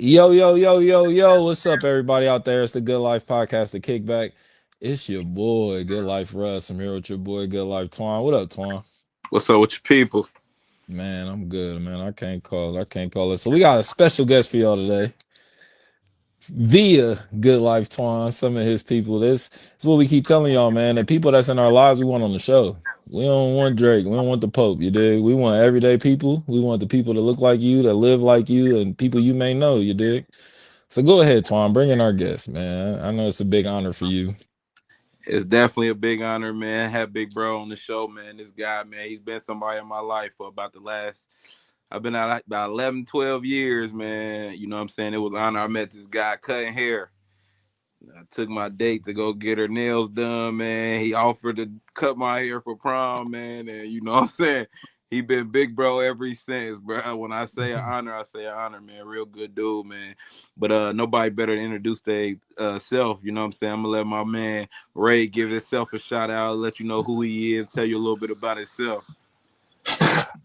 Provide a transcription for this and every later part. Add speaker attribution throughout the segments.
Speaker 1: Yo, yo, yo, yo, yo. What's up, everybody out there? It's the Good Life Podcast, the Kickback. It's your boy, Good Life Russ. I'm here with your boy, Good Life Twan. What up, Twan?
Speaker 2: What's up with your people?
Speaker 1: Man, I'm good, man. I can't call it. So we got a special guest for y'all today. Via Good Life Twan, some of his people. This is what we keep telling y'all, man. The people that's in our lives, we want on the show. We don't want Drake. We don't want the Pope. You dig? We want everyday people. We want the people that look like you, that live like you, and people you may know. You dig? So go ahead, Twan. Bring in our guest, man. I know it's a big honor for you.
Speaker 2: It's definitely a big honor, man. Have Big Bro on the show, man. This guy, man, he's been somebody in my life for about the last, I've been out like about 11, 12 years, man. You know what I'm saying? It was an honor. I met this guy cutting hair. I took my date to go get her nails done, man. He offered to cut my hair for prom, man. And you know what I'm saying? He been big bro ever since, bro. When I say an honor, man. Real good dude, man. But nobody better to introduce their self. You know what I'm saying? I'm gonna let my man Ray give himself a shout out, let you know who he is, tell you a little bit about himself.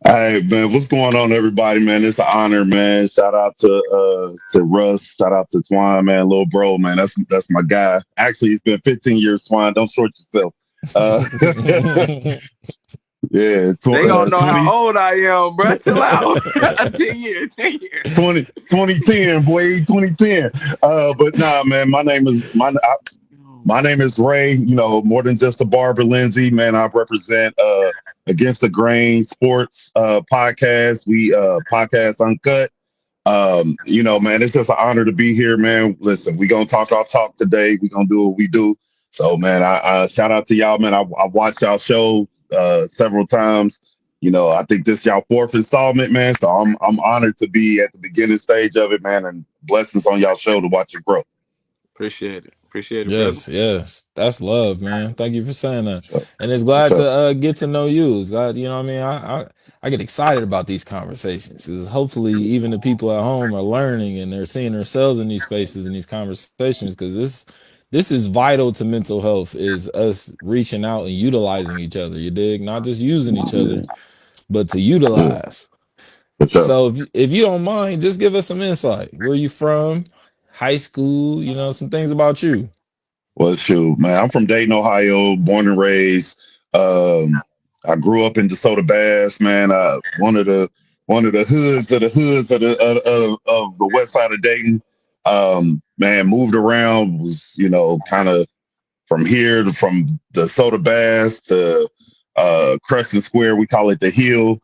Speaker 3: Hey man, what's going on, everybody? Man, it's an honor, man. Shout out to Russ. Shout out to Twine, man, little bro, man. That's my guy. Actually, it's been 15 years, Twine. Don't short yourself. Uh, yeah,
Speaker 2: They gonna know how
Speaker 3: 20,
Speaker 2: old I am, bro. Chill out. 10 years, 10 years.
Speaker 3: 2010, boy, 2010. But nah, man, my name is Ray. You know, more than just a barber, Lindsey. Man, I represent Against the Grain Sports podcast. We podcast Uncut. Man, it's just an honor to be here, man. Listen, we gonna talk our talk today. We gonna do what we do. So, man, I shout out to y'all, man. I watched y'all show several times. You know, I think this is y'all fourth installment, man. So I'm honored to be at the beginning stage of it, man, and blessings on y'all show to watch it grow.
Speaker 2: Appreciate it. Appreciate it, brother.
Speaker 1: Yes, yes. That's love, man. Thank you for saying that.
Speaker 3: So,
Speaker 1: And it's
Speaker 3: for
Speaker 1: glad
Speaker 3: sure.
Speaker 1: to get to know you. It's glad, you know what I mean? I get excited about these conversations. 'Cause hopefully even the people at home are learning and they're seeing themselves in these spaces and these conversations because this is vital to mental health is us reaching out and utilizing each other. You dig? Not just using each
Speaker 3: Yeah,
Speaker 1: other, but to
Speaker 3: yeah,
Speaker 1: utilize.
Speaker 3: for sure.
Speaker 1: So if you don't mind, just give us some insight. Where you from? High school, some things about you.
Speaker 3: Well, shoot, man, I'm from Dayton, Ohio, born and raised. Um, I grew up in DeSoto Bass, man. One of the hoods of the west side of Dayton. Man, moved around, was kind of from DeSoto Bass to Crescent Square. We call it the Hill.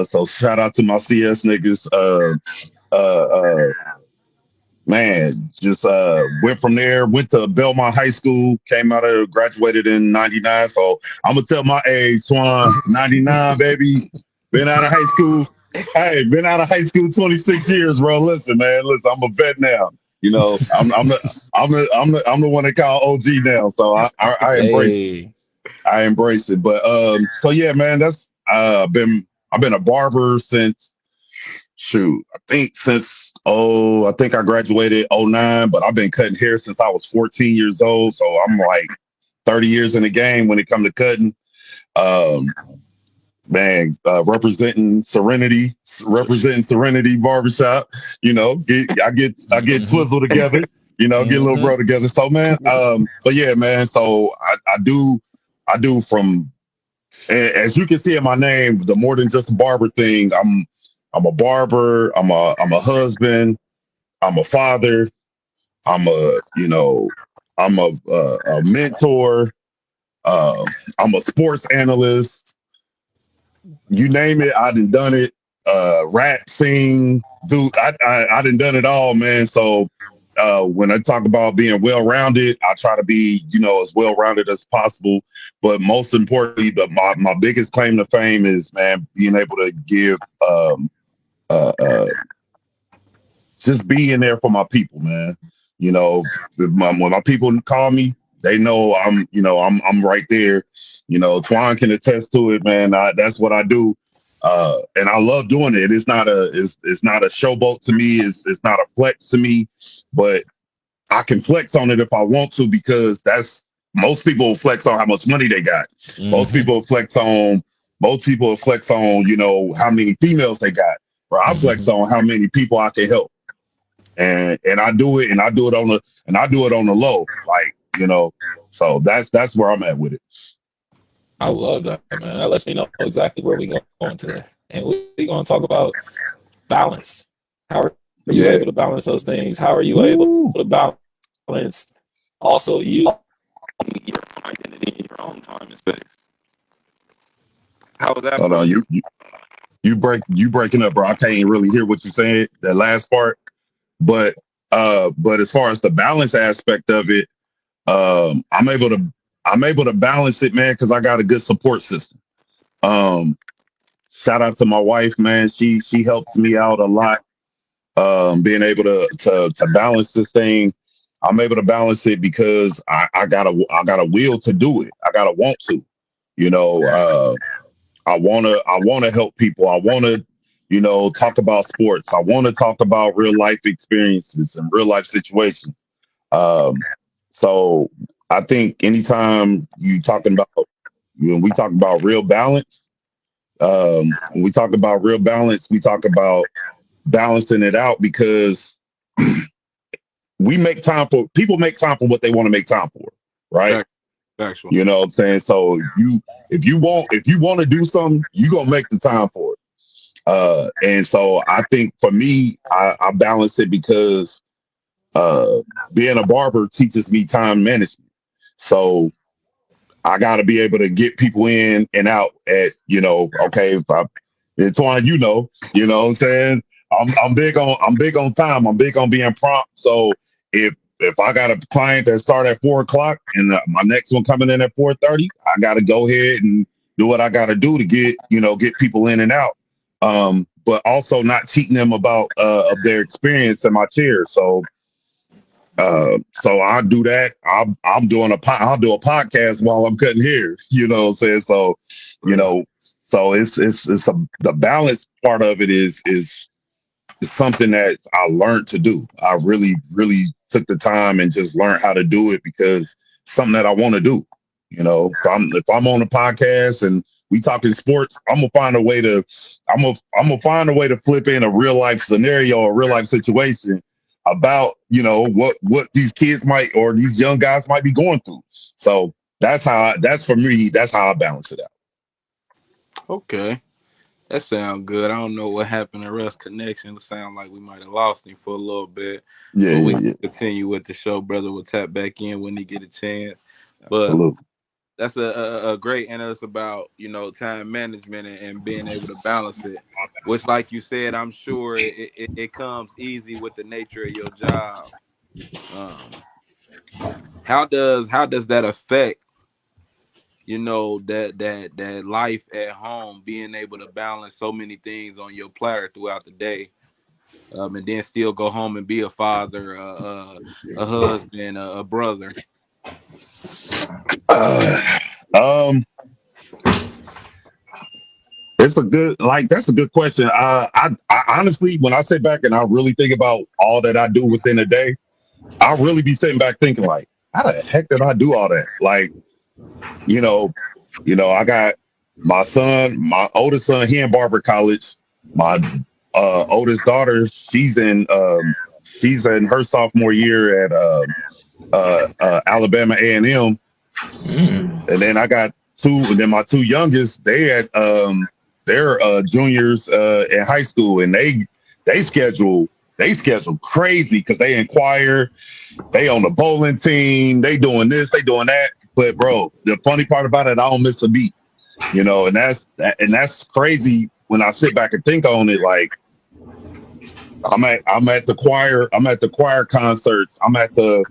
Speaker 3: So shout out to my CS niggas. Uh, Man, just went from there, went to Belmont High School, came out of graduated in 99. So I'm gonna tell my age, Swan, 99, baby. Been out of high school. Hey, been out of high school 26 years, bro. Listen, man, listen, I'm a vet now. You know, I'm the one they call OG now. So I embrace it.
Speaker 1: Hey.
Speaker 3: I embrace it. But so yeah, man, that's I've been a barber since shoot, I think I graduated '09, but I've been cutting hair since I was 14 years old. So I'm like 30 years in the game when it comes to cutting. Um, Man, representing Serenity Barbershop. You know, I get Twizzle together. You know, get a little bro together. So man, but yeah, man. So I do from as you can see in my name, the more than just a barber thing. I'm a barber. I'm a husband. I'm a father. I'm a you know I'm a mentor. Uh, I'm a sports analyst. You name it, I done it. Rap, sing, dude, I done it all, man. So when I talk about being well-rounded, I try to be, as well-rounded as possible. But most importantly, my biggest claim to fame is, man, being able to give uh, uh, just being there for my people, man. You know, when my people call me, they know I'm right there. You know, Twan can attest to it, man. That's what I do, and I love doing it. It's not a showboat to me. It's not a flex to me, but I can flex on it if I want to because that's most people will flex on how much money they got. Most
Speaker 1: Hmm.
Speaker 3: people will flex on how many females they got. Or I flex
Speaker 1: Hmm.
Speaker 3: on how many people I can help. and I do it on the low, like, so that's where I'm at with it.
Speaker 1: I love that, man. That lets me know exactly where we're going today. And we're going to talk about balance. How are you able to
Speaker 3: Yeah.
Speaker 1: balance those things? How are you able to
Speaker 3: Woo.
Speaker 1: balance also you your own identity in your own time and space? How was that
Speaker 3: Hold
Speaker 1: for
Speaker 3: on,
Speaker 1: you?
Speaker 3: you breaking up, bro. I can't really hear what you're saying, that last part. But as far as the balance aspect of it, I'm able to balance it, man, because I got a good support system. Um, Shout out to my wife, man. She helps me out a lot. Being able to balance this thing, I'm able to balance it because I got a will to do it. I got to want to, you know. I wanna help people. I wanna, talk about sports. I want to talk about real life experiences and real life situations. Um, so I think anytime when we talk about real balance, when we talk about real balance, we talk about balancing it out because people make time for what they want to make time for, right?
Speaker 2: Factual.
Speaker 3: You know what I'm saying? So if you want to do something, you gonna make the time for it. And so I think for me, I balance it because being a barber teaches me time management. So I got to be able to get people in and out at, okay, it's on, what I'm saying? I'm big on time. I'm big on being prompt. So if I got a client that start at 4 o'clock and my next one coming in at 4:30, I got to go ahead and do what I got to do to get people in and out. But also not cheating them about of their experience in my chair. So I do that. I'm doing I'll do a podcast while I'm cutting hair. You know what I'm saying? So, so it's the balance part of it is something that I learned to do. I really, really took the time and just learned how to do it because it's something that I want to do. If I'm on a podcast and we talking sports, I'm gonna find a way to flip in a real life scenario, a real life situation about what these kids might or these young guys might be going through. So that's for me. That's how I balance it out.
Speaker 2: Okay. That sounds good. I don't know what happened to Russ connection. It sounds like we might have lost him for a little bit.
Speaker 3: Yeah,
Speaker 2: But we
Speaker 3: yeah,
Speaker 2: can
Speaker 3: yeah.
Speaker 2: continue with the show, brother. We'll tap back in when he get a chance. But
Speaker 3: Absolutely.
Speaker 2: that's a great, and it's about time management and being able to balance it. Which, like you said, I'm sure it comes easy with the nature of your job. Um, how does that affect that life at home, being able to balance so many things on your platter throughout the day, and then still go home and be a father, a husband, a brother.
Speaker 3: Uh, um, that's a good question. I honestly, when I sit back and I really think about all that I do within a day, I'll really be sitting back thinking like, how the heck did I do all that? Like, you know, I got my oldest son, he in Barber College. My oldest daughter, she's in her sophomore year at Alabama A&M. And then I got and then my two youngest, they're juniors in high school, and they schedule crazy because they inquire, they on the bowling team, they doing this, they doing that. But bro, the funny part about it, I don't miss a beat, and that's crazy when I sit back and think on it. Like I'm at the choir concerts, I'm at the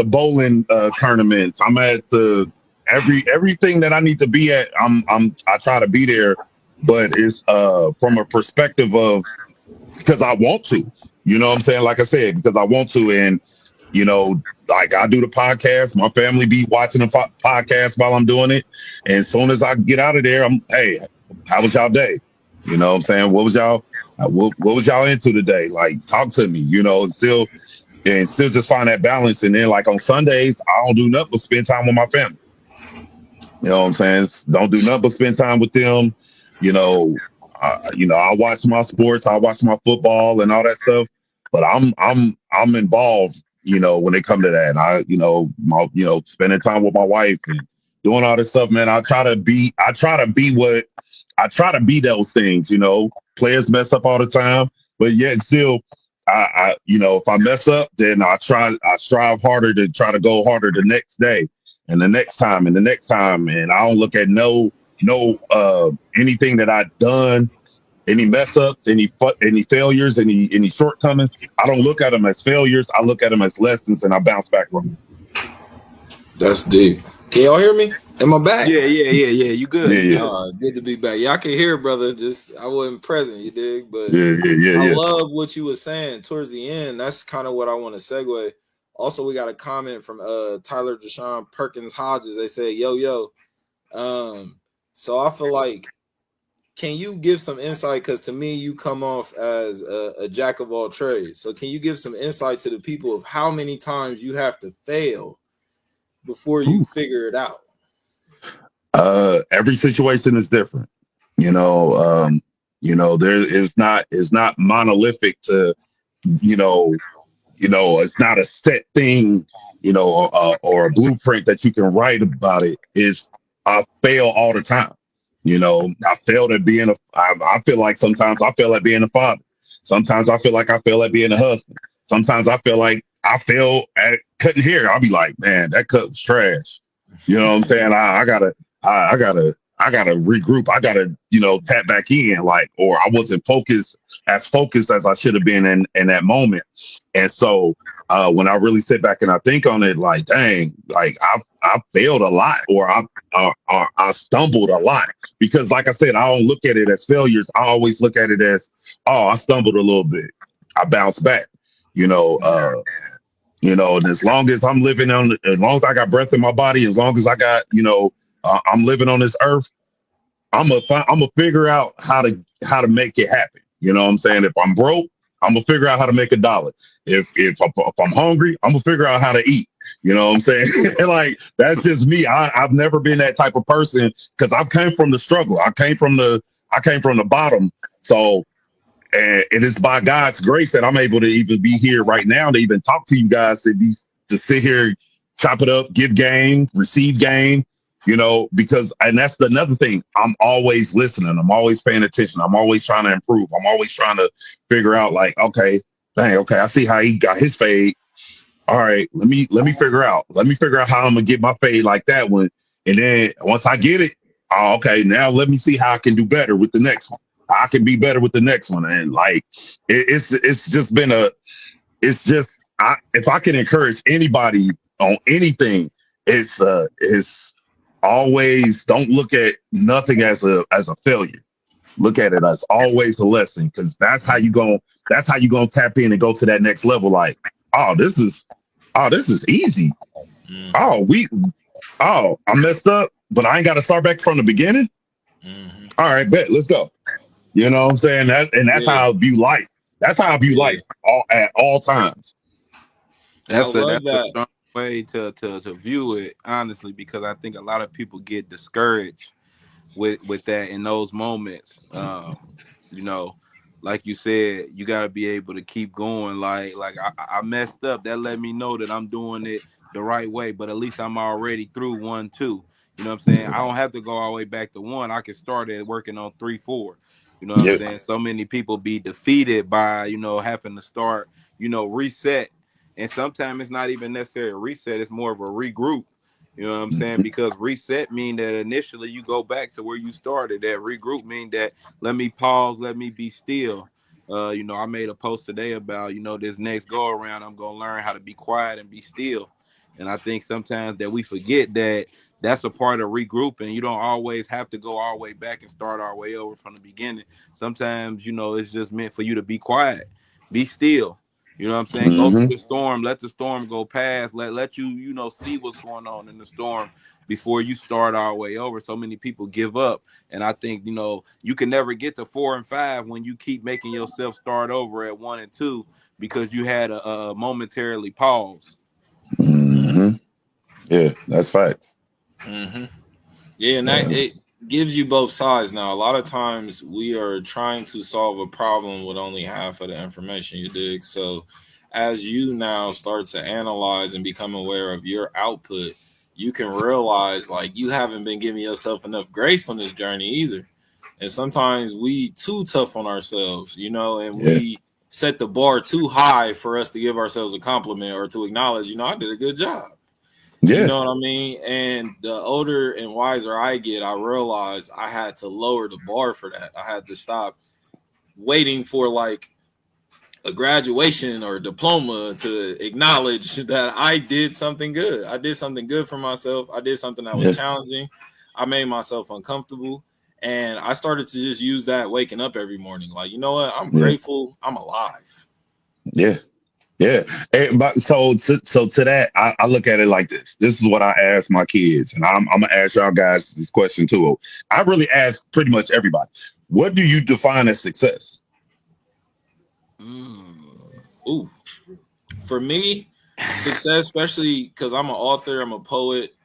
Speaker 3: bowling tournaments. I'm at the everything that I need to be at. I try to be there, but it's from a perspective of because I want to. You know what I'm saying? Like I said, because I want to, and like I do the podcast. My family be watching the podcast while I'm doing it, and as soon as I get out of there, hey, how was y'all day? You know what I'm saying? What was y'all into today? Like, talk to me. Still just find that balance. And then like on Sundays, I don't do nothing but spend time with my family. You know what I'm saying? Don't do nothing but spend time with them. You know, I watch my sports, I watch my football and all that stuff, but I'm involved, when it come to that. And spending time with my wife and doing all this stuff, man. I try to be those things, Players mess up all the time, but yet still, if I mess up, then I strive harder to try to go harder the next day and the next time and the next time. And I don't look at anything that I've done, any mess ups, any failures, any shortcomings. I don't look at them as failures. I look at them as lessons, and I bounce back from them.
Speaker 4: That's deep. Can y'all hear me? Am I back?
Speaker 2: Yeah. You good?
Speaker 3: Yeah,
Speaker 2: You
Speaker 3: yeah.
Speaker 2: good.
Speaker 4: Good to be back. Y'all can hear, brother. Just I wasn't present, you dig? But
Speaker 3: Yeah.
Speaker 4: I love what you were saying towards the end. That's kind of what I want to segue. Also, we got a comment from Tyler Deshaun Perkins Hodges. They say, yo. So I feel like, can you give some insight? Because to me, you come off as a jack of all trades. So can you give some insight to the people of how many times you have to fail before you figure it out?
Speaker 3: Every situation is different. There is not it's not monolithic to, it's not a set thing, or a blueprint that you can write about it. I fail all the time. I failed at being I feel like sometimes I fail at being a father. Sometimes I feel like I fail at being a husband. Sometimes I feel like I fail at cutting hair. I'll be like, man, that cut was trash. You know what I'm saying? I gotta regroup. I gotta, tap back in, or I wasn't focused as I should have been in that moment. And so when I really sit back and I think on it, like, dang, like I failed a lot, or I stumbled a lot, because like I said, I don't look at it as failures. I always look at it as, oh, I stumbled a little bit, I bounced back, and as long as I'm living as long as I got breath in my body, as long as I got, I'm living on this earth, I'm gonna figure out how to make it happen. You know what I'm saying? If I'm broke, I'm gonna figure out how to make $1. If I'm hungry, I'm gonna figure out how to eat. You know what I'm saying? Like, that's just me. I've never been that type of person, because I've came from the struggle. I came from the bottom. So, and it is by God's grace that I'm able to even be here right now, to even talk to you guys, to sit here, chop it up, give game, receive game. Because, and that's another thing, I'm always listening. I'm always paying attention. I'm always trying to improve. I'm always trying to figure out, like, okay, I see how he got his fade. All right, let me figure out. Let me figure out how I'm gonna get my fade like that one. And then once I get it, okay, now let me see how I can do better with the next one. I can be better with the next one. And like, it's just been if I can encourage anybody on anything, it's always, don't look at nothing as a failure. Look at it as always a lesson, because that's how you gonna tap in and go to that next level. Like, this is easy. I messed up, but I ain't got to start back from the beginning. All right, bet, let's go. You know what I'm saying? That's how I view life. That's how I view life at all times.
Speaker 2: That's a strong way to view it, honestly, because I think a lot of people get discouraged with that in those moments. Like you said, you got to be able to keep going. Like I messed up. That let me know that I'm doing it the right way, but at least I'm already through 1, 2. You know what I'm saying? I don't have to go all the way back to 1. I can start at working on 3, 4. You know what I'm saying? So many people be defeated by, having to start, reset. And sometimes it's not even necessarily a reset. It's more of a regroup. You know what I'm saying? Because reset mean that initially you go back to where you started. That regroup mean that let me pause, let me be still. I made a post today about, this next go around, I'm going to learn how to be quiet and be still. And I think sometimes that we forget that that's a part of regrouping. You don't always have to go all the way back and start all the way over from the beginning. Sometimes, it's just meant for you to be quiet, be still. You know what I'm saying? Go through the storm, let the storm go past, let you, see what's going on in the storm before you start all the way over. So many people give up. And I think, you can never get to 4 and 5 when you keep making yourself start over at 1 and 2 because you had a momentarily pause.
Speaker 3: Yeah, that's facts.
Speaker 4: Yeah, and gives you both sides. Now, a lot of times we are trying to solve a problem with only half of the information, you dig? So as you now start to analyze and become aware of your output, you can realize like you haven't been giving yourself enough grace on this journey either. And sometimes we too tough on ourselves, you know, and
Speaker 3: Yeah.
Speaker 4: we set the bar too high for us to give ourselves a compliment or to acknowledge, you know, I did a good job. You
Speaker 3: Yeah.
Speaker 4: know what I mean? And the older and wiser I get, I realized I had to lower the bar for that. I had to stop waiting for like a graduation or a diploma to acknowledge that I did something good. I did something good for myself. I did something that was
Speaker 3: Yeah.
Speaker 4: challenging. I made myself uncomfortable. And I started to just use that waking up every morning. Like, you know what? I'm
Speaker 3: Yeah.
Speaker 4: grateful. I'm alive.
Speaker 3: Yeah. Yeah. But so to that, I look at it like this. This is what I ask my kids, and I'm gonna ask y'all guys this question too. I really ask pretty much everybody. What do you define as success?
Speaker 4: Ooh. For me, success, especially because I'm an author, I'm a poet.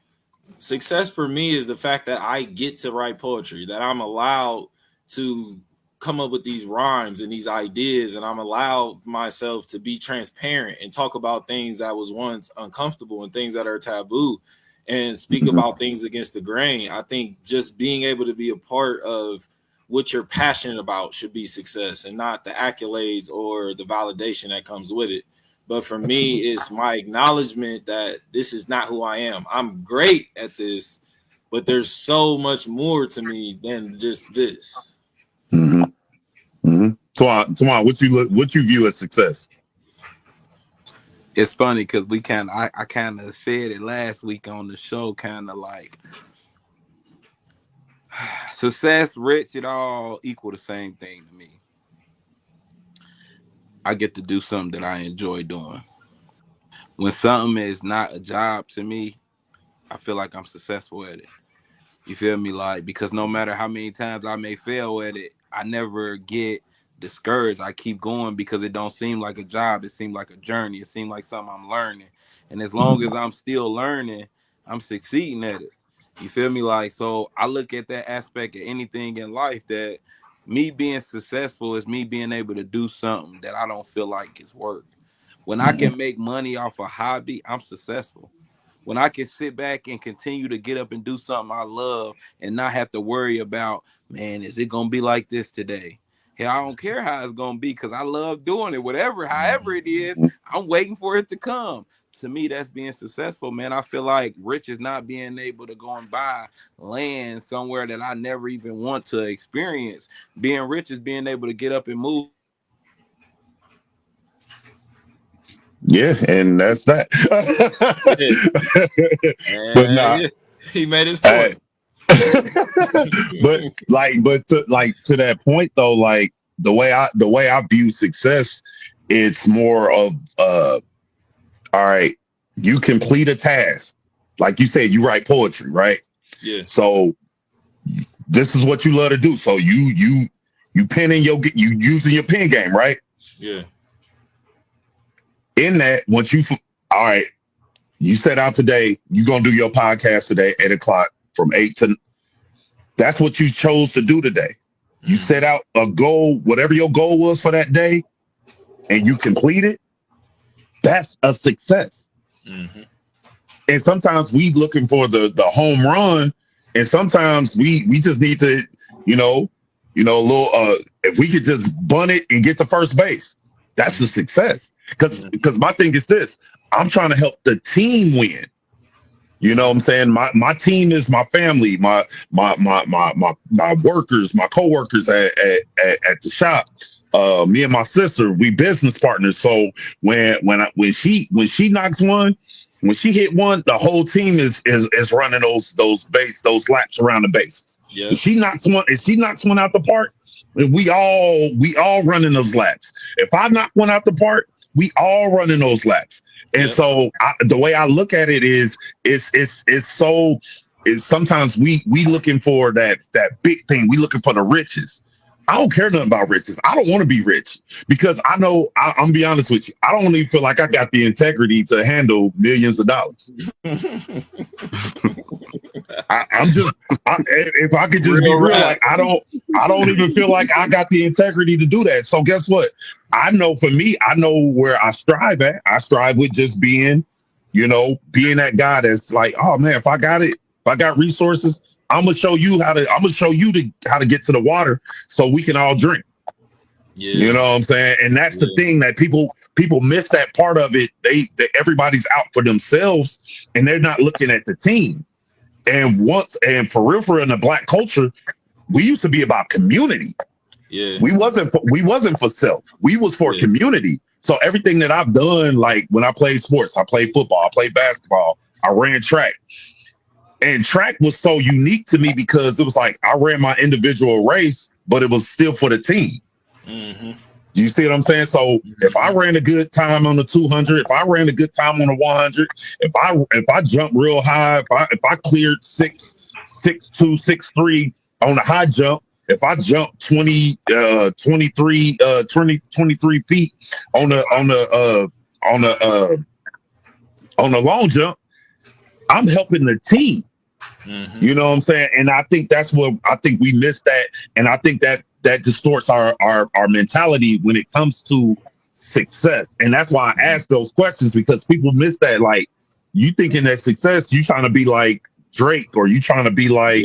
Speaker 4: Success for me is the fact that I get to write poetry, that I'm allowed to come up with these rhymes and these ideas, and I'm allowed myself to be transparent and talk about things that was once uncomfortable and things that are taboo and speak about things against the grain. I think just being able to be a part of what you're passionate about should be success and not the accolades or the validation that comes with it. But for me, it's my acknowledgement that this is not who I am. I'm great at this, but there's so much more to me than just this.
Speaker 3: Mm-hmm. Mm-hmm. Twan, what you view as success?
Speaker 2: It's funny because I kind of said it last week on the show, kind of like success, rich, it all equal the same thing to me. I get to do something that I enjoy doing. When something is not a job to me, I feel like I'm successful at it. You feel me? Like, because no matter how many times I may fail at it, I never get discouraged. I keep going because it don't seem like a job. It seems like a journey. It seems like something I'm learning. And as long as I'm still learning, I'm succeeding at it. You feel me? Like, so I look at that aspect of anything in life that me being successful is me being able to do something that I don't feel like is work. When I
Speaker 3: Mm-hmm.
Speaker 2: can make money off a hobby, I'm successful. When I can sit back and continue to get up and do something I love and not have to worry about, man, is it gonna be like this today? Hey, I don't care how it's gonna be because I love doing it. However it is, I'm waiting for it to come. To me, that's being successful, man. I feel like rich is not being able to go and buy land somewhere that I never even want to experience. Being rich is being able to get up and move.
Speaker 3: Yeah, and that's that.
Speaker 4: Yeah.
Speaker 3: But not.
Speaker 4: And he made his
Speaker 3: Hey.
Speaker 4: point.
Speaker 3: but to that point though, like the way I view success, it's more of all right, you complete a task. Like you said, you write poetry, right?
Speaker 4: Yeah.
Speaker 3: So this is what you love to do. So you penning you using your pen game, right?
Speaker 4: Yeah.
Speaker 3: In that, once you all right, you set out today, you're gonna do your podcast today, 8 o'clock from 8 to that's what you chose to do today. You set out a goal, whatever your goal was for that day, and you complete it. That's a success.
Speaker 4: Mm-hmm.
Speaker 3: And sometimes we looking for the home run, and sometimes we just need to, a little if we could just bunt it and get to first base, that's a success. Because my thing is this, I'm trying to help the team win. You know what I'm saying? My team is my family, my workers, my coworkers at the shop. Me and my sister, we business partners. So when she knocks one, when she hit one, the whole team is running those laps around the bases.
Speaker 4: Yeah.
Speaker 3: If she knocks one out the park, we all running those laps. If I knock one out the park, we all running those laps. And so the way I look at it is sometimes we looking for that big thing. We looking for the riches. I don't care nothing about riches. I don't want to be rich because I know I'm gonna be honest with you. I don't even feel like I got the integrity to handle millions of dollars. If I could just be real, like I don't even feel like I got the integrity to do that. So guess what? I know for me, I know where I strive at. I strive with just being that guy that's like, oh man, if I got resources, I'm gonna show you how to get to the water so we can all drink.
Speaker 4: Yeah.
Speaker 3: You know what I'm saying? And that's the thing that people miss that part of it. Everybody's out for themselves and they're not looking at the team. And for real in the Black culture, we used to be about community.
Speaker 4: Yeah.
Speaker 3: We wasn't for self. We was for community. So everything that I've done, like when I played sports, I played football, I played basketball, I ran track. And track was so unique to me because it was like I ran my individual race, but it was still for the team.
Speaker 4: Mm-hmm.
Speaker 3: You see what I'm saying? So if I ran a good time on the 200, if I ran a good time on the 100, if I jumped real high, if I cleared 6'2", 6'3" on the high jump, if I jumped 23 feet on the long jump, I'm helping the team.
Speaker 4: Mm-hmm.
Speaker 3: You know what I'm saying? And I think that's what I think we missed that. And I think that distorts our mentality when it comes to success. And that's why I ask those questions, because people miss that. Like, you thinking that success, you trying to be like Drake, or you trying to be like,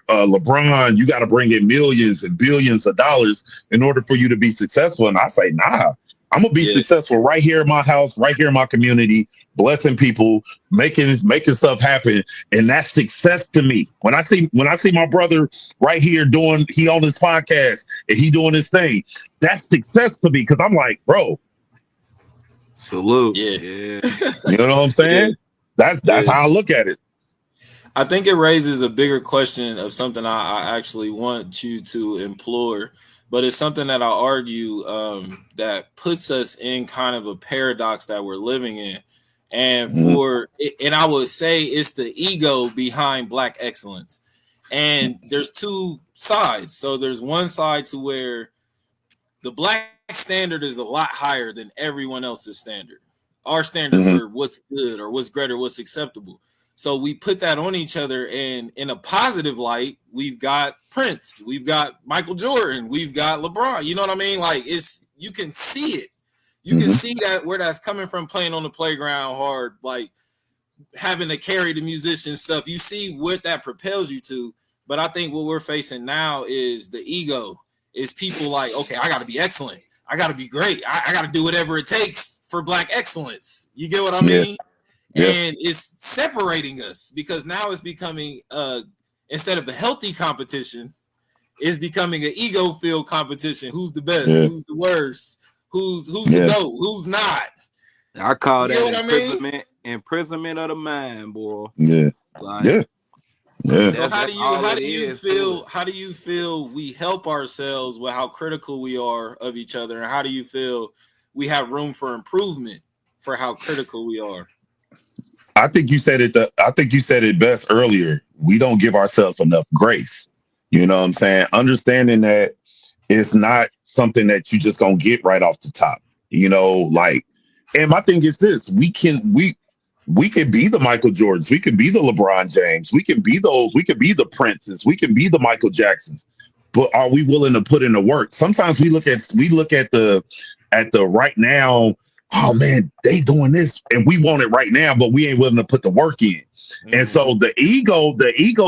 Speaker 3: LeBron, you got to bring in millions and billions of dollars in order for you to be successful. And I say, nah, I'm going to be successful right here in my house, right here in my community, blessing people, making stuff happen. And that's success to me. When I see my brother right here he on his podcast and he doing his thing, that's success to me, because I'm like, bro,
Speaker 2: salute.
Speaker 3: Yeah. You know what I'm saying? That's how I look at it.
Speaker 4: I think it raises a bigger question of something I actually want you to implore, but it's something that I argue that puts us in kind of a paradox that we're living in. And and I would say it's the ego behind Black excellence. And there's two sides. So there's one side to where the Black standard is a lot higher than everyone else's standard. Our standard for what's good or what's great or what's acceptable. So we put that on each other, and in a positive light, we've got Prince, we've got Michael Jordan, we've got LeBron. You know what I mean? Like, you can see it. You can see that where that's coming from, playing on the playground hard, like having to carry the musician stuff. You see what that propels you to. But I think what we're facing now is the ego. Is people like, okay, I got to be excellent. I got to be great. I got to do whatever it takes for Black excellence. You get what I mean? Yeah. And it's separating us, because now it's becoming, instead of a healthy competition, it's becoming an ego-filled competition. Who's the best? Who's the worst? Who's the GOAT? Who's not?
Speaker 2: I call that imprisonment of the mind, boy.
Speaker 3: Yeah.
Speaker 2: Like,
Speaker 4: So how do you feel we help ourselves with how critical we are of each other, and how do you feel we have room for improvement for how critical we are?
Speaker 3: I think you said it best earlier. We don't give ourselves enough grace. You know what I'm saying? Understanding that it's not something that you just gonna get right off the top. You know, like, and my thing is this: we can be the Michael Jordans, we can be the LeBron James, we can be the Princes, we can be the Michael Jacksons. But are we willing to put in the work? Sometimes we look at the right now. Oh man, they doing this and we want it right now, but we ain't willing to put the work in. And so the ego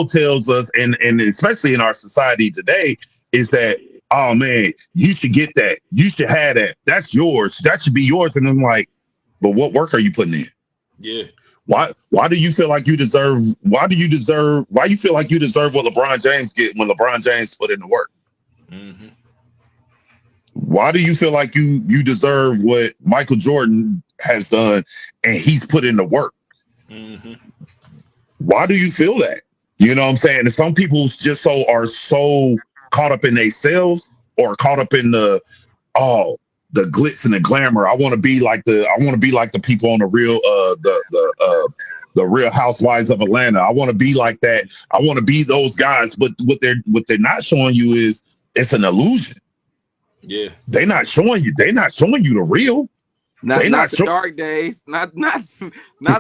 Speaker 3: tells us, and especially in our society today, is that, oh man, you should get that. You should have that. That's yours. That should be yours. And I'm like, but what work are you putting in?
Speaker 4: Yeah.
Speaker 3: Why do you feel like you deserve what LeBron James get when LeBron James put in the work?
Speaker 4: Mm-hmm.
Speaker 3: Why do you feel like you deserve what Michael Jordan has done and he's put in the work?
Speaker 4: Mm-hmm.
Speaker 3: Why do you feel that? You know what I'm saying? And some people just are so caught up in themselves, or caught up in the glitz and the glamour. I want to be like the people on the real the Real Housewives of Atlanta. I want to be like that. I want to be those guys. But what they're not showing you is it's an illusion.
Speaker 4: Yeah.
Speaker 3: They're not showing you the real. They
Speaker 2: Not
Speaker 3: not
Speaker 2: the
Speaker 3: sure.
Speaker 2: dark days, not the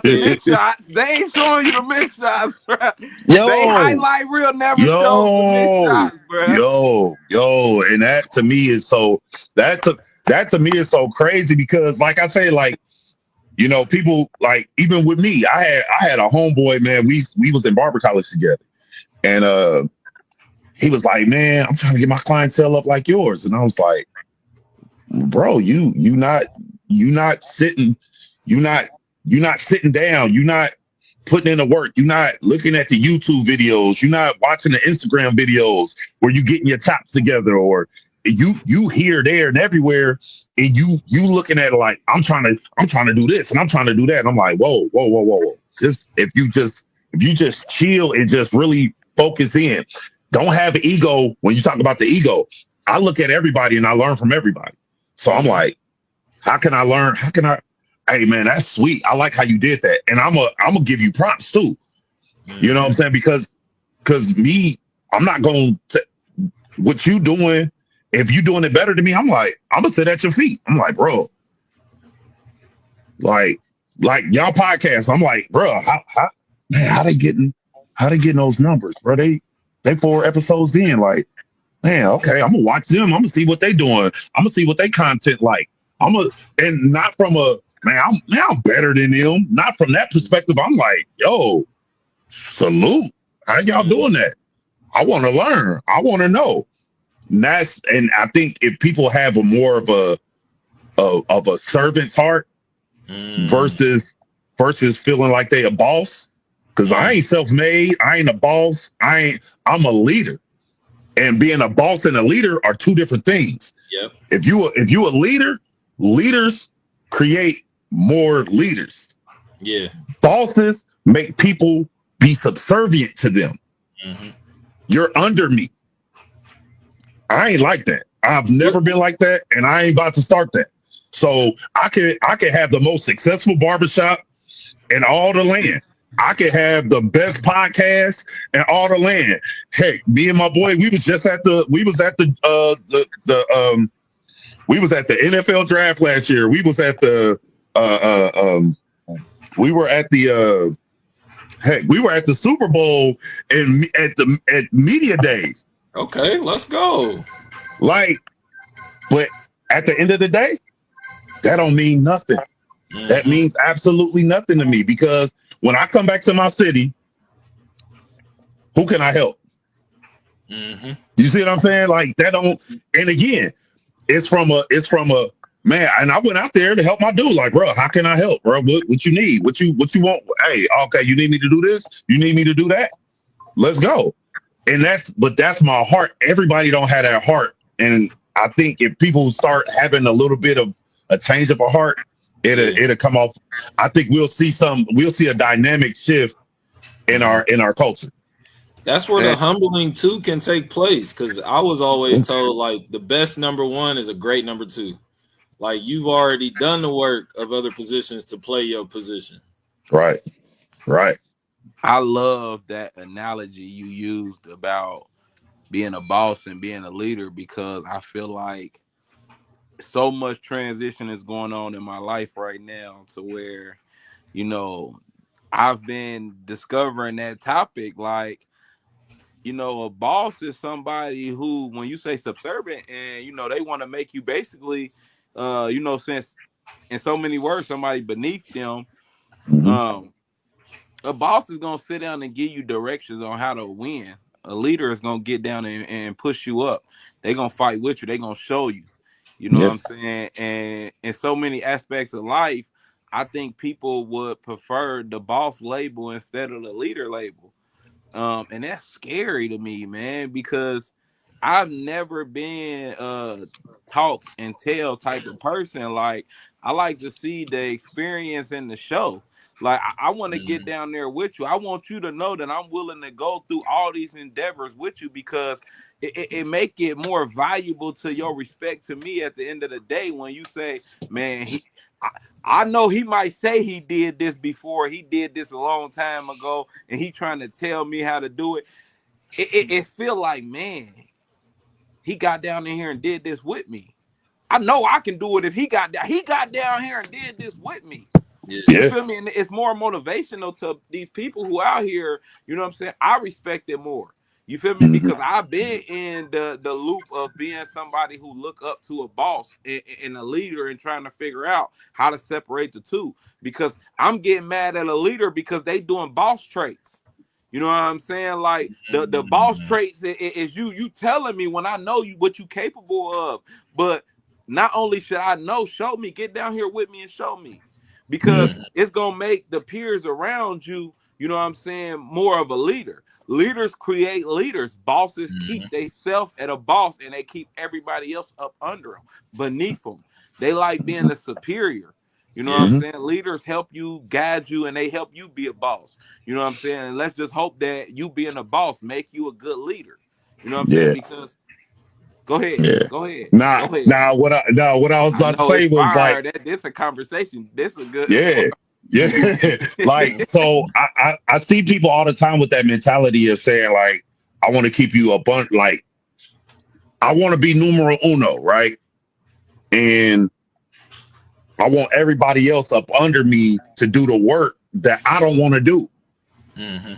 Speaker 2: missed shots. They ain't showing you the missed shots, bro. They
Speaker 3: Yo,
Speaker 2: highlight reel never shows the missed
Speaker 3: yo,
Speaker 2: shots, bro.
Speaker 3: yo, and that to me is so that to me is so crazy because, like I say, like people like even with me, I had a homeboy, man. We was in barber college together, and he was like, man, I'm trying to get my clientele up like yours, and I was like, bro, you not sitting, you not you not sitting down, you not putting in the work, you're not looking at the YouTube videos, you're not watching the Instagram videos where you getting your chops together, or you here, there, and everywhere, and you looking at it like I'm trying to do this and I'm trying to do that. And I'm like, whoa. Just if you just chill and just really focus in. Don't have ego when you talk about the ego. I look at everybody and I learn from everybody. So I'm like, how can I learn? How can I? Hey man, that's sweet. I like how you did that, and I'm gonna give you props too. You know what I'm saying? Because me, I'm not going to what you doing. If you doing it better than me, I'm gonna sit at your feet. I'm like, bro, like y'all podcast. I'm like, bro, how they getting those numbers, bro? They 4 episodes in, like, man, okay, I'm gonna watch them. I'm gonna see what they doing. I'm gonna see what they content like. And not from a I'm better than them. Not from that perspective. I'm like, yo, salute. How y'all doing that? I want to learn. I want to know. And I think if people have a more of a servant's heart versus feeling like they a boss, because I ain't self-made. I ain't a boss. I'm a leader. And being a boss and a leader are two different things.
Speaker 4: Yep.
Speaker 3: If you a leader, leaders create more leaders.
Speaker 4: Yeah.
Speaker 3: Bosses make people be subservient to them. You're under me. I ain't like that. I've never been like that, and I ain't about to start that. So I can have the most successful barbershop in all the land. I could have the best podcast in all the land. Hey, me and my boy, we was at the NFL draft last year. We was at the we were at the Super Bowl and at media days.
Speaker 4: Okay, let's go.
Speaker 3: Like, but at the end of the day, that don't mean nothing. That means absolutely nothing to me, because when I come back to my city, who can I help? You see what I'm saying? Like that don't. And again, it's from a man. And I went out there to help my dude. Like, bro, how can I help, bro? What you need? What you want? Hey, okay, you need me to do this? You need me to do that? Let's go. And that's my heart. Everybody don't have that heart. And I think if people start having a little bit of a change of a heart, it'll come off. I think we'll see a dynamic shift in our culture.
Speaker 4: That's where the humbling too can take place, because I was always told like the best number one is a great number two. Like you've already done the work of other positions to play your position.
Speaker 3: Right.
Speaker 2: I love that analogy you used about being a boss and being a leader, because I feel like so much transition is going on in my life right now to where, I've been discovering that topic. Like, a boss is somebody who, when you say subservient and, they want to make you basically, since in so many words, somebody beneath them, a boss is going to sit down and give you directions on how to win. A leader is going to get down and push you up. They're going to fight with you. They're going to show you. You know what I'm saying? And in so many aspects of life, I think people would prefer the boss label instead of the leader label. And that's scary to me, man, because I've never been a talk and tell type of person. Like, I like to see the experience in the show. Like, I want to get down there with you. I want you to know that I'm willing to go through all these endeavors with you, because it make it more valuable to your respect to me at the end of the day when you say, man, I know he might say he did this before. He did this a long time ago, and he trying to tell me how to do it. It feel like, man, he got down in here and did this with me. I know I can do it if he got down here and did this with me.
Speaker 4: Yeah.
Speaker 2: You
Speaker 3: Yeah.
Speaker 2: feel me? And it's more motivational to these people who out here, you know what I'm saying? I respect it more. You feel me?
Speaker 3: Mhm.
Speaker 2: Because I've been in the loop of being somebody who look up to a boss and a leader and trying to figure out how to separate the two. Because I'm getting mad at a leader because they doing boss traits. You know what I'm saying? Like the boss traits is you telling me when I know you what you capable of. But not only should I know, show me, get down here with me and show me. Because
Speaker 3: Yeah.
Speaker 2: it's gonna make the peers around you, you know what I'm saying, more of a leader. Leaders create leaders. Bosses keep themselves at a boss and they keep everybody else up under them, beneath them. They like being the superior. You know what I'm
Speaker 4: Yeah.
Speaker 3: Mhm.
Speaker 2: saying? Leaders help you, guide you, and they help you be a boss. You know what I'm saying? And let's just hope that you being a boss make you a good leader. You know what I'm saying?
Speaker 3: Yeah.
Speaker 2: Because go ahead,
Speaker 3: Yeah.
Speaker 2: go ahead, go
Speaker 3: Now,
Speaker 2: ahead.
Speaker 3: now what I was
Speaker 2: I
Speaker 3: about to
Speaker 2: know it's
Speaker 3: say was like,
Speaker 2: fire. This a conversation. This a good
Speaker 3: yeah, yeah. Like, so I see people all the time with that mentality of saying like, I want to keep you a bunch, like I want to be numero uno, right? And I want everybody else up under me to do the work that I don't want to do.
Speaker 4: Mm-hmm.